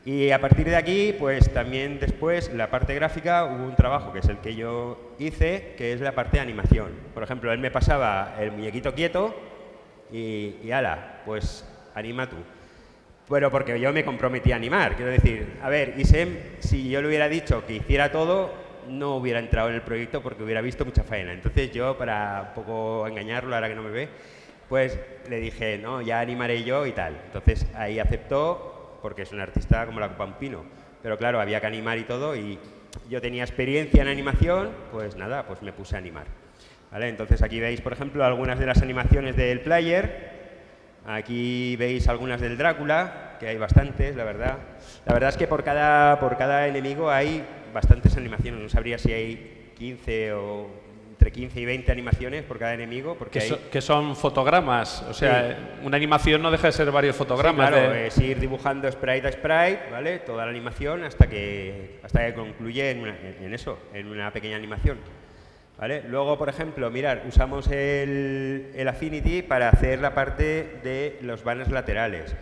Y a partir de aquí, pues también después, la parte gráfica, hubo un trabajo que es el que yo hice, que es la parte de animación. Por ejemplo, él me pasaba el muñequito quieto y ala, pues anima tú. Bueno, porque yo me comprometí a animar, quiero decir, a ver, Isem, si yo le hubiera dicho que hiciera todo, no hubiera entrado en el proyecto porque hubiera visto mucha faena. Entonces yo, para un poco engañarlo, ahora que no me ve, pues le dije, no, ya animaré yo y tal. Entonces ahí aceptó, porque es un artista como la copa un pino. Pero claro, había que animar y todo, y yo tenía experiencia en animación, pues nada, pues me puse a animar. ¿Vale? Entonces aquí veis, por ejemplo, algunas de las animaciones del player. Aquí veis algunas del Drácula, que hay bastantes, la verdad. La verdad es que por cada enemigo hay bastantes animaciones. No sabría si hay 15 o entre 15 y 20 animaciones por cada enemigo. Porque que son fotogramas, o sea, sí. Una animación no deja de ser varios fotogramas. Sí, claro, es ir dibujando sprite a sprite, ¿vale? Toda la animación hasta que concluye en una pequeña animación. ¿Vale? Luego, por ejemplo, mirad, usamos el Affinity para hacer la parte de los banners laterales.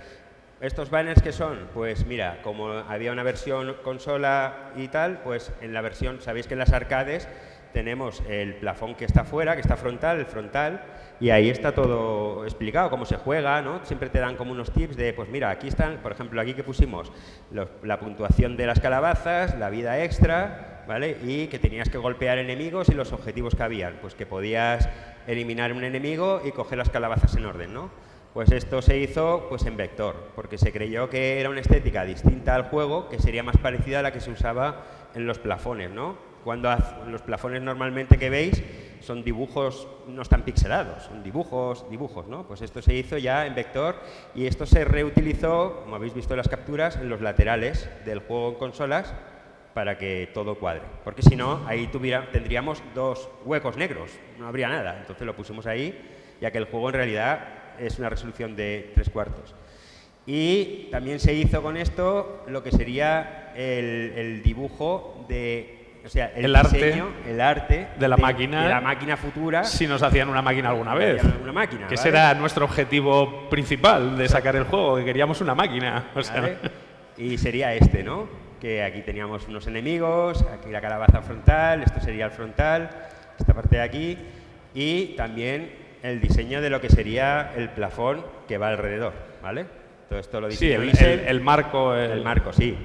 ¿Estos banners qué son? Pues mira, como había una versión consola y tal, pues en la versión, sabéis que en las arcades tenemos el plafón que está fuera, que está frontal, el frontal, y ahí está todo explicado, cómo se juega, ¿no? Siempre te dan como unos tips de, pues mira, aquí están, por ejemplo, aquí que pusimos la puntuación de las calabazas, la vida extra, ¿vale? Y que tenías que golpear enemigos y los objetivos que habían, pues que podías eliminar un enemigo y coger las calabazas en orden, ¿no? Pues esto se hizo pues en vector, porque se creyó que era una estética distinta al juego, que sería más parecida a la que se usaba en los plafones, ¿no? Cuando los plafones normalmente que veis son dibujos, no están pixelados, son dibujos, ¿no? Pues esto se hizo ya en vector y esto se reutilizó, como habéis visto en las capturas, en los laterales del juego en consolas para que todo cuadre. Porque si no, ahí tendríamos 2 huecos negros, no habría nada. Entonces lo pusimos ahí, ya que el juego en realidad es una resolución de 3/4. Y también se hizo con esto lo que sería el dibujo de, o sea, el diseño, el arte de la máquina futura. Si nos hacían una máquina alguna vez. Una máquina, que ¿vale? ese era nuestro objetivo principal de sacar el juego, que queríamos una máquina. O sea. ¿Vale? Y sería este, ¿no? Que aquí teníamos unos enemigos, aquí la calabaza frontal, esto sería el frontal, esta parte de aquí, y también el diseño de lo que sería el plafón que va alrededor, ¿vale? Todo esto lo diseñó Isel. El marco. El marco, sí.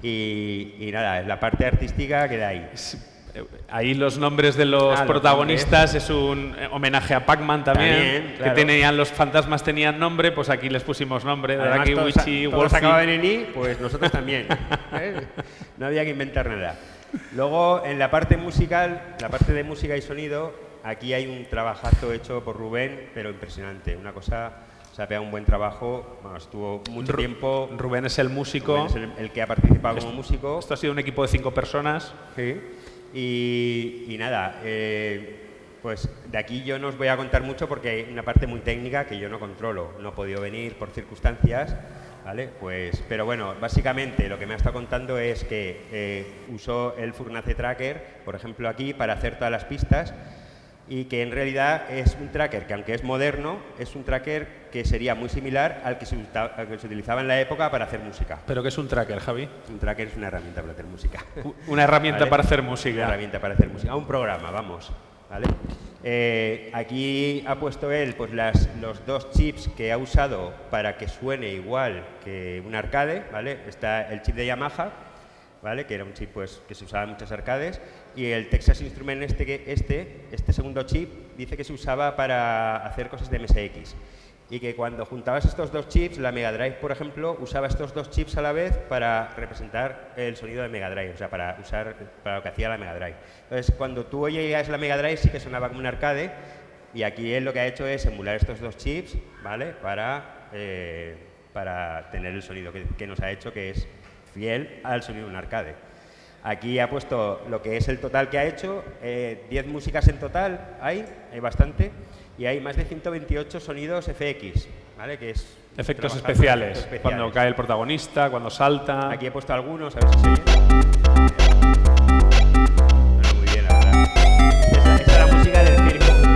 Y nada, la parte artística queda ahí. Ahí los nombres de los protagonistas es un homenaje a Pac-Man también, claro. Que tenían, los fantasmas tenían nombre, pues aquí les pusimos nombre. Además, Draki, Wichi, todos Wolfie. acababan en I, pues nosotros también. No había que inventar nada. Luego, en la parte musical, la parte de música y sonido, aquí hay un trabajazo hecho por Rubén, pero impresionante. Una cosa, se ha pegado un buen trabajo, bueno, estuvo mucho tiempo. Rubén es el músico. Rubén es el que ha participado como músico. Esto ha sido un equipo de 5 personas. Sí. Y nada, pues de aquí yo no os voy a contar mucho porque hay una parte muy técnica que yo no controlo. No he podido venir por circunstancias, ¿vale? Pues, pero bueno, básicamente lo que me ha estado contando es que usó el Furnace Tracker, por ejemplo aquí, para hacer todas las pistas y que en realidad es un tracker que, aunque es moderno, es un tracker que sería muy similar al que se utilizaba en la época para hacer música. ¿Pero qué es un tracker, Javi? Un tracker es una herramienta para hacer música. Una herramienta ¿Vale? para hacer música. Una herramienta para hacer música. Un programa, vamos. ¿Vale? Aquí ha puesto él pues, los 2 chips que ha usado para que suene igual que un arcade. ¿Vale? Está el chip de Yamaha, ¿vale? Que era un chip pues, que se usaba en muchos arcades, y el Texas Instruments este segundo chip dice que se usaba para hacer cosas de MSX, y que cuando juntabas estos 2 chips, la Mega Drive, por ejemplo, usaba estos 2 chips a la vez para representar el sonido de Mega Drive, o sea, para lo que hacía la Mega Drive. Entonces, cuando tú oías la Mega Drive sí que sonaba como un arcade, y aquí él lo que ha hecho es emular estos 2 chips, ¿vale? Para tener el sonido que nos ha hecho, que es fiel al sonido de un arcade. Aquí ha puesto lo que es el total que ha hecho, 10 músicas en total hay bastante, y hay más de 128 sonidos FX, ¿vale? Que es efectos especiales, cuando cae el protagonista, cuando salta. Aquí he puesto algunos, a ver si se oye. Bueno, muy bien, la verdad. Esa es la música del circo, ¿no?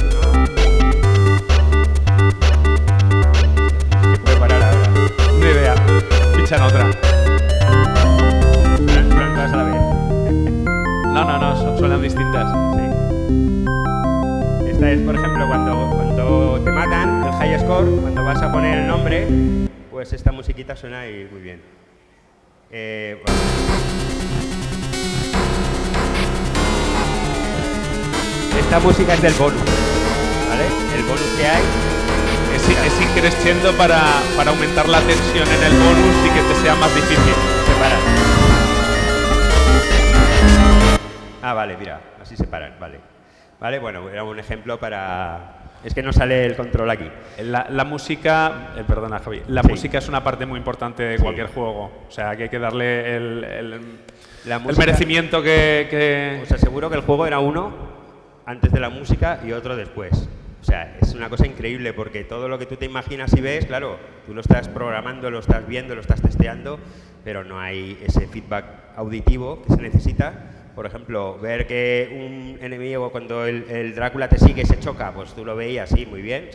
Se puede parar ahora. Una idea, pichan otra. Suenan todas a la vez. No, suenan distintas. Sí. Esta es, por ejemplo, cuando te matan, el high score, cuando vas a poner el nombre, pues esta musiquita suena y muy bien. Bueno. Esta música es del bonus, ¿vale? El bonus que hay es increciendo para aumentar la tensión en el bonus y que te sea más difícil. separar. Ah, vale, mira, así separan, vale. Vale, bueno, era un ejemplo para... Es que no sale el control aquí. La música, perdona Javi, la Sí. música es una parte muy importante de cualquier juego. O sea, que hay que darle el merecimiento que... Os aseguro que el juego era uno antes de la música y otro después. O sea, es una cosa increíble porque todo lo que tú te imaginas y ves, claro, tú lo estás programando, lo estás viendo, lo estás testeando, pero no hay ese feedback auditivo que se necesita. Por ejemplo, ver que un enemigo, cuando el Drácula te sigue, se choca, pues tú lo veías, sí, muy bien,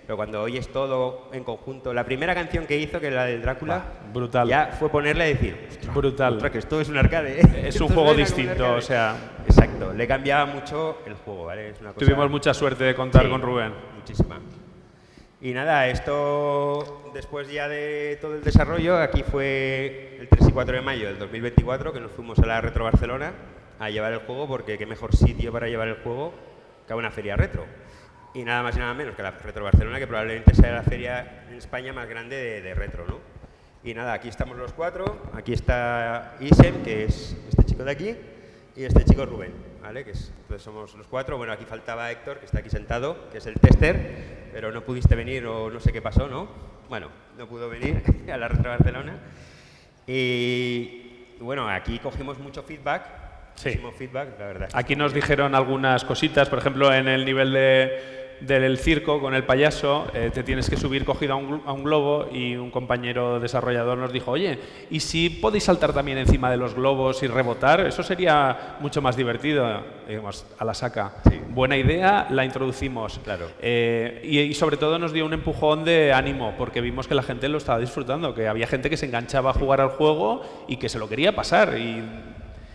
pero cuando oyes todo en conjunto, la primera canción que hizo, que es la del Drácula, brutal. ya fue ponerle y decir, brutal. ostras, que esto es un arcade, ¿eh? Es un Esto juego suena como un distinto, arcade. o sea... Exacto, le cambiaba mucho el juego, ¿vale? Es una cosa... Tuvimos mucha suerte de contar Sí, con Rubén. Muchísima. Y nada, esto después ya de todo el desarrollo, aquí fue el 3 y 4 de mayo del 2024 que nos fuimos a la Retro Barcelona a llevar el juego, porque qué mejor sitio para llevar el juego que a una feria retro. Y nada más y nada menos que la Retro Barcelona, que probablemente sea la feria en España más grande de retro, ¿no? Y nada, aquí estamos los 4, aquí está Isem, que es este chico de aquí, y este chico Rubén, ¿vale? Entonces somos los 4. Bueno, aquí faltaba Héctor, que está aquí sentado, que es el tester, pero no pudiste venir o no sé qué pasó, ¿no? Bueno, no pudo venir a la Retro Barcelona. Y bueno, aquí cogimos mucho feedback. Sí. Muchísimo feedback, la verdad. Aquí nos dijeron algunas cositas, por ejemplo, en el nivel del circo con el payaso, te tienes que subir cogido a un globo y un compañero desarrollador nos dijo, oye, ¿y si podéis saltar también encima de los globos y rebotar? Eso sería mucho más divertido. Digamos, a la saca. Sí. Buena idea, la introducimos. Claro. Y sobre todo nos dio un empujón de ánimo, porque vimos que la gente lo estaba disfrutando, que había gente que se enganchaba a jugar al juego y que se lo quería pasar.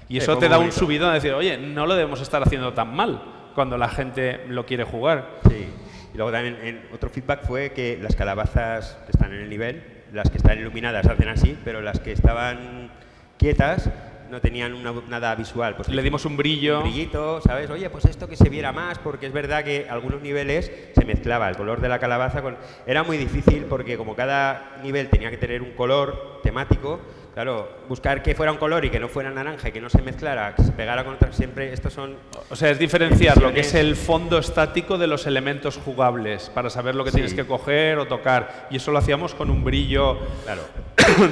Y eso te da un subidón de decir, oye, no lo debemos estar haciendo tan mal cuando la gente lo quiere jugar. Sí. Y luego también otro feedback fue que las calabazas que están en el nivel, las que están iluminadas hacen así, pero las que estaban quietas no tenían nada visual. Pues le dimos un brillo. Un brillito, ¿sabes? Oye, pues esto que se viera más, porque es verdad que algunos niveles se mezclaba el color de la calabaza con... Era muy difícil porque como cada nivel tenía que tener un color temático, claro, buscar que fuera un color y que no fuera naranja y que no se mezclara, que se pegara con otras, siempre estos son... O sea, es diferenciar lo que es el fondo estático de los elementos jugables para saber lo que tienes que coger o tocar. Y eso lo hacíamos con un brillo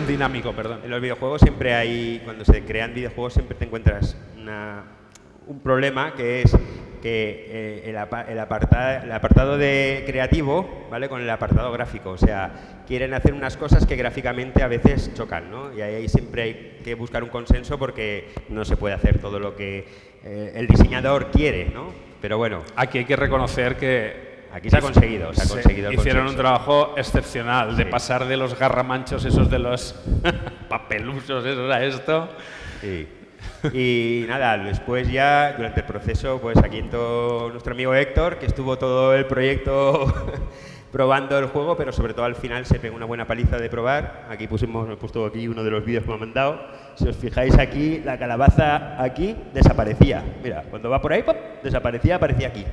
dinámico, perdón. En los videojuegos siempre hay, cuando se crean videojuegos siempre te encuentras un problema que es que el apartado de creativo, ¿vale? Con el apartado gráfico, o sea, quieren hacer unas cosas que gráficamente a veces chocan, ¿no? Y ahí siempre hay que buscar un consenso porque no se puede hacer todo lo que el diseñador quiere, ¿no? Pero bueno. Aquí hay que reconocer que aquí se ha conseguido, el hicieron consenso. un trabajo excepcional de pasar de los garramanchos esos de los papelusos esos a esto. Sí. Y nada, después ya, durante el proceso, pues aquí entró nuestro amigo Héctor, que estuvo todo el proyecto probando el juego, pero sobre todo al final se pegó una buena paliza de probar. Aquí he puesto aquí uno de los vídeos que me han mandado. Si os fijáis aquí, la calabaza aquí desaparecía. Mira, cuando va por ahí, ¡pop!, desaparecía, aparecía aquí.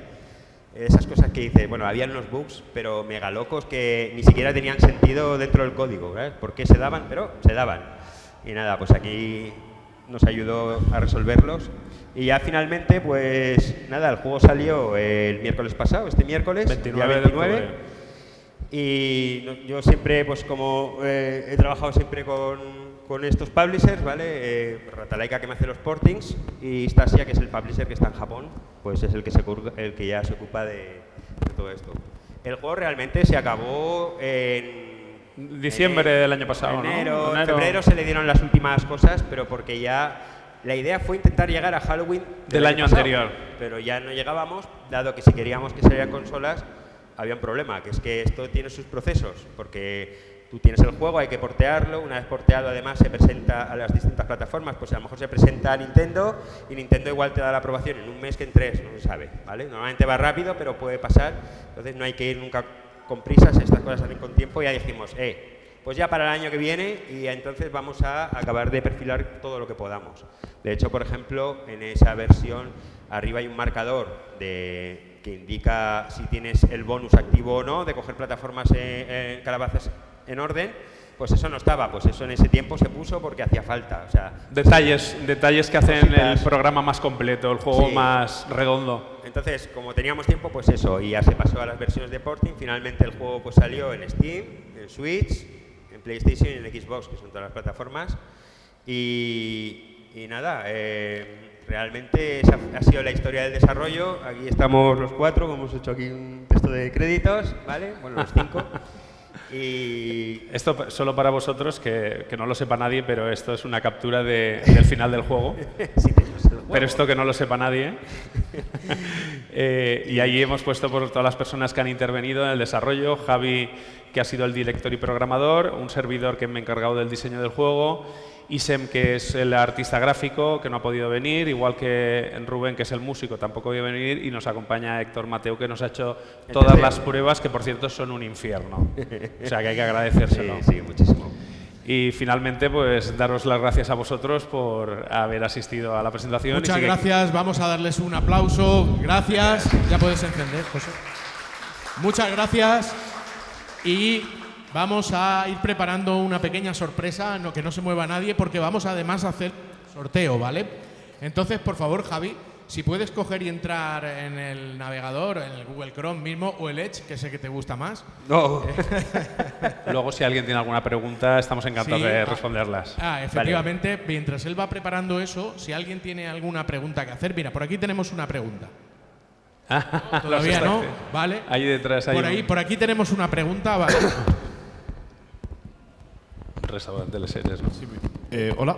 Esas cosas que dice, bueno, habían unos bugs, pero mega locos que ni siquiera tenían sentido dentro del código, ¿sabes? ¿Por qué se daban? Pero se daban. Y nada, pues aquí nos ayudó a resolverlos. Y ya finalmente, pues nada, el juego salió el miércoles pasado, este miércoles, 29 día 29. Y yo siempre, pues como he trabajado siempre con estos publishers, ¿vale? Ratalaika, que me hace los portings, y Stasia, que es el publisher que está en Japón, pues es el que ya se ocupa de todo esto. El juego realmente se acabó en diciembre del año pasado, enero, ¿no? En febrero se le dieron las últimas cosas, pero porque ya la idea fue intentar llegar a Halloween del año anterior. Pero ya no llegábamos, dado que si queríamos que salieran consolas, había un problema, que es que esto tiene sus procesos, porque tú tienes el juego, hay que portearlo, una vez porteado además se presenta a las distintas plataformas, pues a lo mejor se presenta a Nintendo y Nintendo igual te da la aprobación en un mes que en 3, no se sabe, ¿vale? Normalmente va rápido, pero puede pasar, entonces no hay que ir nunca con prisas, estas cosas se hacen con tiempo y ya dijimos, pues ya para el año que viene y entonces vamos a acabar de perfilar todo lo que podamos. De hecho, por ejemplo, en esa versión arriba hay un marcador que indica si tienes el bonus activo o no, de coger plataformas calabazas en orden. Pues eso no estaba, pues eso en ese tiempo se puso porque hacía falta. O sea, detalles que hacen cositas. el programa más completo, el juego más redondo. Entonces, como teníamos tiempo, pues eso, y ya se pasó a las versiones de porting. Finalmente el juego pues salió en Steam, en Switch, en PlayStation y en Xbox, que son todas las plataformas. Y nada, realmente esa ha sido la historia del desarrollo. Aquí estamos los 4, hemos hecho aquí un texto de créditos, ¿vale? Bueno, los 5. Y esto solo para vosotros, que no lo sepa nadie, pero esto es una captura del final del juego. Sí, tenemos el juego. Pero esto que no lo sepa nadie. Y ahí hemos puesto por todas las personas que han intervenido en el desarrollo. Javi, que ha sido el director y programador, un servidor que me he encargado del diseño del juego, Isem, que es el artista gráfico, que no ha podido venir, igual que Rubén, que es el músico, tampoco ha podido venir, y nos acompaña Héctor Mateu, que nos ha hecho todas las pruebas, que por cierto son un infierno. O sea que hay que agradecérselo. Sí, muchísimo. Y finalmente, pues daros las gracias a vosotros por haber asistido a la presentación. Muchas gracias, vamos a darles un aplauso. Gracias. Ya puedes encender, José. Muchas gracias. Y vamos a ir preparando una pequeña sorpresa, que no se mueva nadie, porque vamos además a hacer sorteo, ¿vale? Entonces, por favor, Javi, si puedes coger y entrar en el navegador, en el Google Chrome mismo, o el Edge, que sé que te gusta más. No. Luego, si alguien tiene alguna pregunta, estamos encantados Sí. de responderlas. Efectivamente, mientras él va preparando eso, si alguien tiene alguna pregunta que hacer, mira, por aquí tenemos una pregunta. Todavía no, ¿vale? Ahí detrás hay Por aquí tenemos una pregunta, ¿vale? un restaurante de series, ¿no? Hola.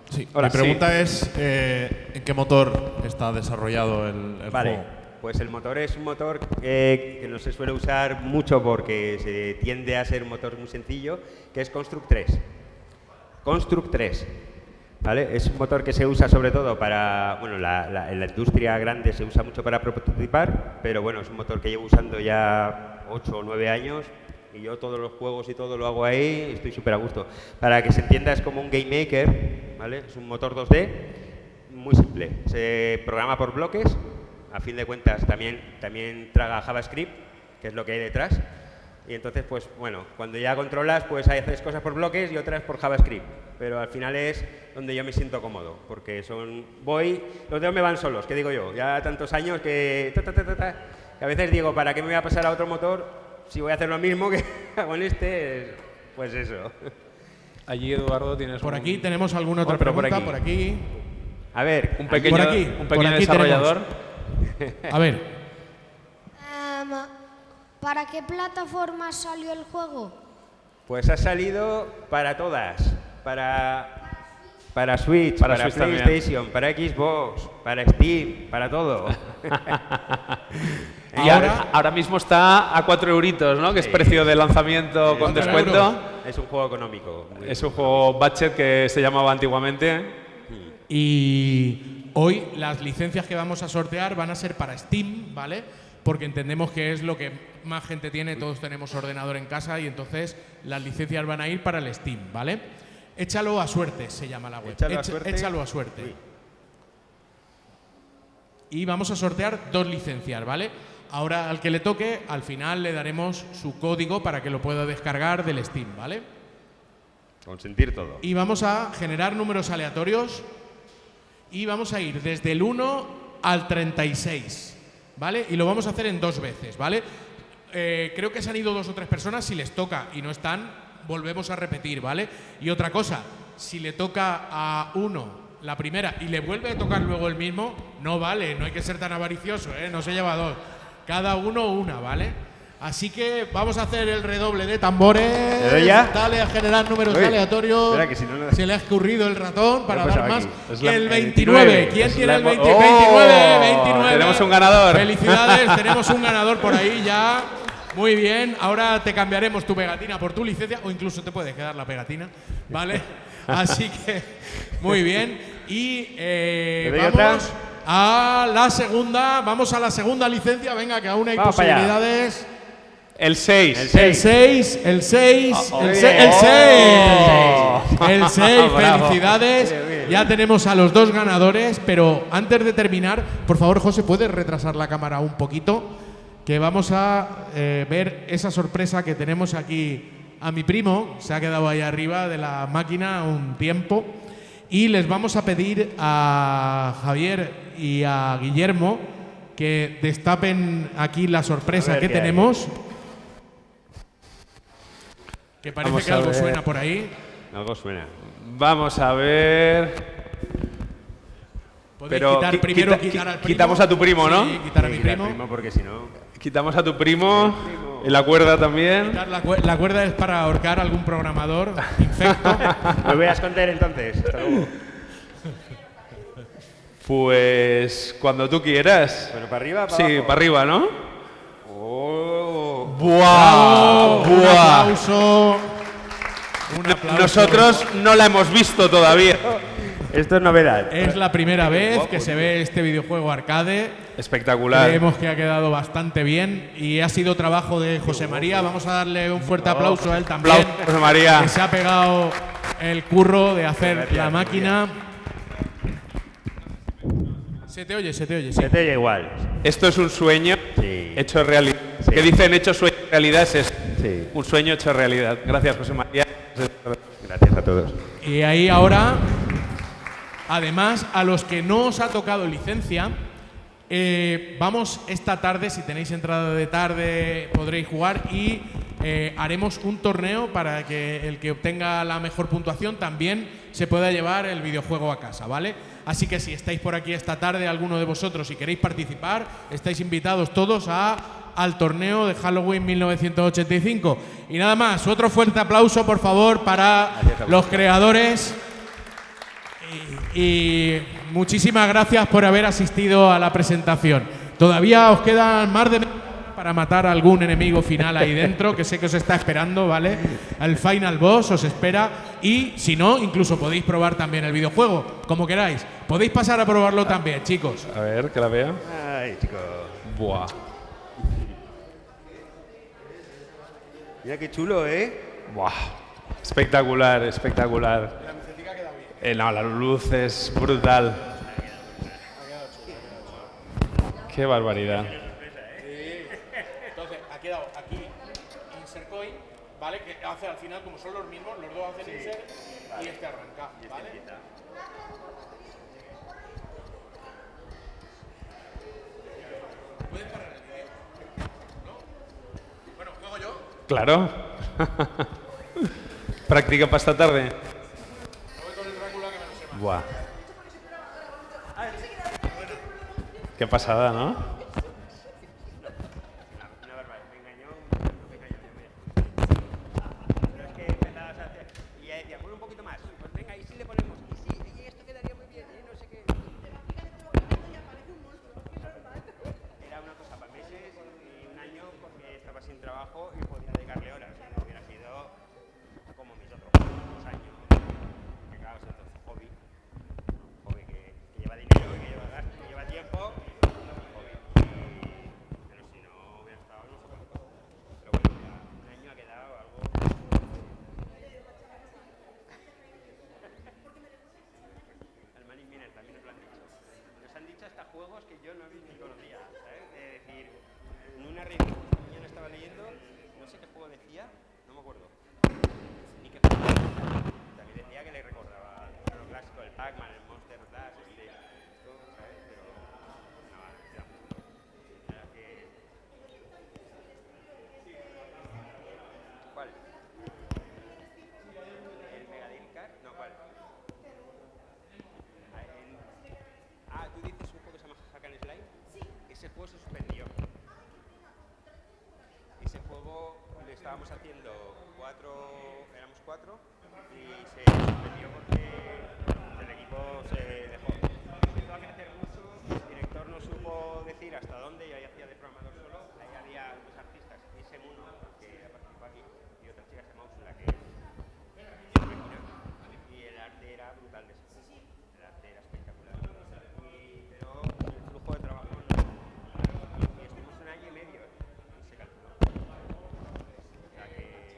Sí. Hola, Mi pregunta es ¿en qué motor está desarrollado el Vale, juego? pues el motor es un motor que no se suele usar mucho porque se tiende a ser un motor muy sencillo, que es Construct 3. Construct 3. ¿Vale? Es un motor que se usa sobre todo para, bueno, en la industria grande se usa mucho para prototipar, pero bueno, es un motor que llevo usando ya 8 o 9 años y yo todos los juegos y todo lo hago ahí y estoy súper a gusto. Para que se entienda, es como un Game Maker, ¿vale? Es un motor 2D muy simple. Se programa por bloques, a fin de cuentas también traga JavaScript, que es lo que hay detrás. Y entonces, pues bueno, cuando ya controlas, pues haces cosas por bloques y otras por JavaScript. Pero al final es donde yo me siento cómodo, porque los dedos me van solos, ¿qué digo yo? Ya tantos años que a veces digo, ¿para qué me voy a pasar a otro motor si voy a hacer lo mismo que hago en este? Pues eso. Allí, Eduardo, tienes Por aquí tenemos alguna otra pregunta, por aquí. A ver, un pequeño, por aquí, un por pequeño aquí desarrollador. A ver, ¿Para qué plataforma salió el juego? pues ha salido para todas. Para Switch, Para para Switch también. PlayStation, para Xbox, para Steam, para todo. Y ahora mismo está a 4 euritos, ¿no? Que es precio de lanzamiento con 4 descuento. euros. Es un juego económico. Es un juego budget que se llamaba antiguamente. y hoy las licencias que vamos a sortear van a ser para Steam, ¿vale? Porque entendemos que es lo que más gente tiene, todos tenemos ordenador en casa y entonces las licencias van a ir para el Steam, ¿vale? Échalo a suerte, se llama la web. Échalo a suerte. Échalo a suerte. Uy. Y vamos a sortear 2 licencias, ¿vale? Ahora al que le toque, al final le daremos su código para que lo pueda descargar del Steam, ¿vale? Consentir todo. Y vamos a generar números aleatorios y vamos a ir desde el 1 al 36, ¿vale? Y lo vamos a hacer en 2 veces, ¿vale? Creo que se han ido 2 o 3 personas, si les toca y no están, volvemos a repetir, ¿vale? Y otra cosa, si le toca a uno la primera y le vuelve a tocar luego el mismo, no vale, no hay que ser tan avaricioso, ¿eh? No se lleva 2, cada uno una, ¿vale? Así que vamos a hacer el redoble de tambores. ¿Le doy ya? Dale a generar números Uy, aleatorios. espera, que si no, no- Se le ha escurrido el ratón para ¿Qué ha dar pasado más. aquí? Es la- El el 29. ¿Quién Es tiene la- el 20? ¡Oh! 29, 29. Tenemos un ganador. Felicidades, tenemos un ganador por ahí ya. Muy bien. Ahora te cambiaremos tu pegatina por tu licencia o incluso te puedes quedar la pegatina, ¿vale? Así que, muy bien. Y doy vamos otra? a la segunda. Vamos a la segunda licencia. Venga, que aún hay Vamos para allá. posibilidades. El 6. El El 6, el 6, Oh, el muy 6, bien. el 6. Oh. El 6, Bravo. felicidades. Bien, bien. Ya tenemos a los 2 ganadores, pero antes de terminar, por favor, José, ¿puedes retrasar la cámara un poquito? Que vamos a ver esa sorpresa que tenemos aquí a mi primo, se ha quedado ahí arriba de la máquina un tiempo, y les vamos a pedir a Javier y a Guillermo que destapen aquí la sorpresa A ver que qué hay. tenemos. Que parece Vamos que a algo ver. suena por ahí. Algo suena. Vamos a ver. Podéis Pero quitar primero, quita- quitar al primo. quitamos a tu primo, ¿no? Sí, quitar a mi Sí, quita el primo. porque si no... Quitamos a tu primo. Y la cuerda también. Quitar la cuerda es para ahorcar a algún programador infecto. Me voy a esconder entonces. Hasta luego. Pues cuando tú quieras. Bueno, ¿para arriba? Sí, abajo? para arriba, ¿no? Oh. ¡Buah! Un ¡Buah! aplauso. Un aplauso. Nosotros no la hemos visto todavía. Esto es novedad. Es la primera vez que se ve este videojuego arcade. Espectacular. Creemos que ha quedado bastante bien y ha sido trabajo de José María. Vamos a darle un fuerte aplauso a él también. Aplausos, José María. Que se ha pegado el curro de hacer Gracias, la máquina. Se te oye, sí. Se te oye igual. Esto es un sueño Sí. hecho realidad. Sí. Que dicen hecho sueño realidad es esto. Sí. Un sueño hecho realidad. Gracias, José María. Gracias a todos. Y ahí ahora Además, a los que no os ha tocado licencia, vamos esta tarde, si tenéis entrada de tarde, podréis jugar y haremos un torneo para que el que obtenga la mejor puntuación también se pueda llevar el videojuego a casa, ¿vale? Así que si estáis por aquí esta tarde, alguno de vosotros, y queréis participar, estáis invitados todos al torneo de Halloween 1985. Y nada más, otro fuerte aplauso, por favor, para los creadores. Y muchísimas gracias por haber asistido a la presentación. Todavía os quedan más de para matar a algún enemigo final ahí dentro, que sé que os está esperando, ¿vale? El final boss os espera. Y si no, incluso podéis probar también el videojuego, como queráis. Podéis pasar a probarlo también, chicos. A ver, que la vea. Ay, chicos. Buah. Mira qué chulo, ¿eh? Buah. Espectacular, espectacular. No, la luz es brutal. Qué barbaridad. Entonces, ha quedado aquí insert coin, ¿vale? Que hace al final, como son los mismos, los dos hacen insert y este arranca, ¿vale? ¿Puedes parar el vídeo? ¿No? Bueno, ¿juego yo? Claro. Práctica para esta tarde. Voy con el Drácula que me lo sé más. Buah. Qué pasada, ¿no? Una barbaridad. Me engañó. Pero es que empezabas a hacer. Y ella decía, pon un poquito más. Pues venga, y si le ponemos. Y esto quedaría muy bien, no sé qué. Era una cosa para meses y un año porque estaba sin trabajo y podía dedicarle horas. Si no hubiera sido como mis otros 2 años. Que claro, es otro hobby. Hobby que lleva dinero, que lleva gasto, que lleva tiempo. Pero si no hubiera estado, no sé cómo. Pero bueno, ya un año ha quedado algo. El Manic Miner también nos lo han dicho. Nos han dicho hasta juegos que yo no ni conocía, ¿sabes? Es decir, en una review esta mañana estaba leyendo, no sé qué juego decía, no me acuerdo. Ni qué juego. También decía que le recordaba lo clásico, el Pac-Man, el Monster Dash, esto, ¿sabes? Pero no, era mucho. Era que... ¿Cuál? ¿El Megadil Car? No, ¿cuál? Tú dices un juego que se llama Hack and Slide. Sí. Ese juego se suspendió. Ese juego lo estábamos haciendo éramos cuatro, y se suspendió porque el equipo se dejó. Empezó a crecer mucho, el director no supo decir hasta dónde, y ahí hacía de programador solo. Ahí había dos artistas, ese Muno, que participó aquí, y otra chica que se llama Úrsula, que es original. Y el arte era brutal de ese juego. El arte era espectacular. Pero el flujo de trabajo no. Y estuvimos un año y medio, y se calculó. O sea que...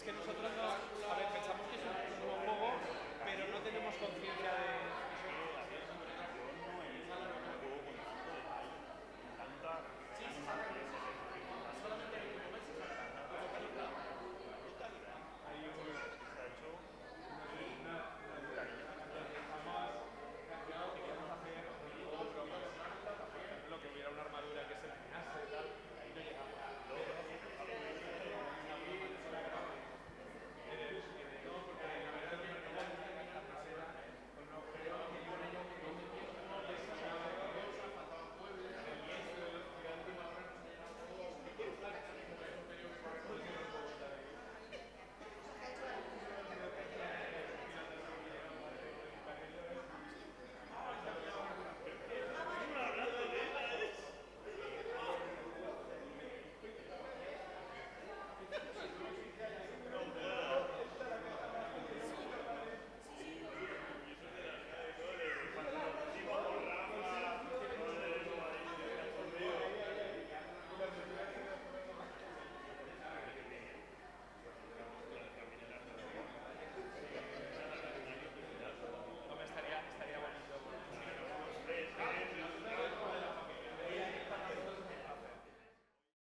que nosotros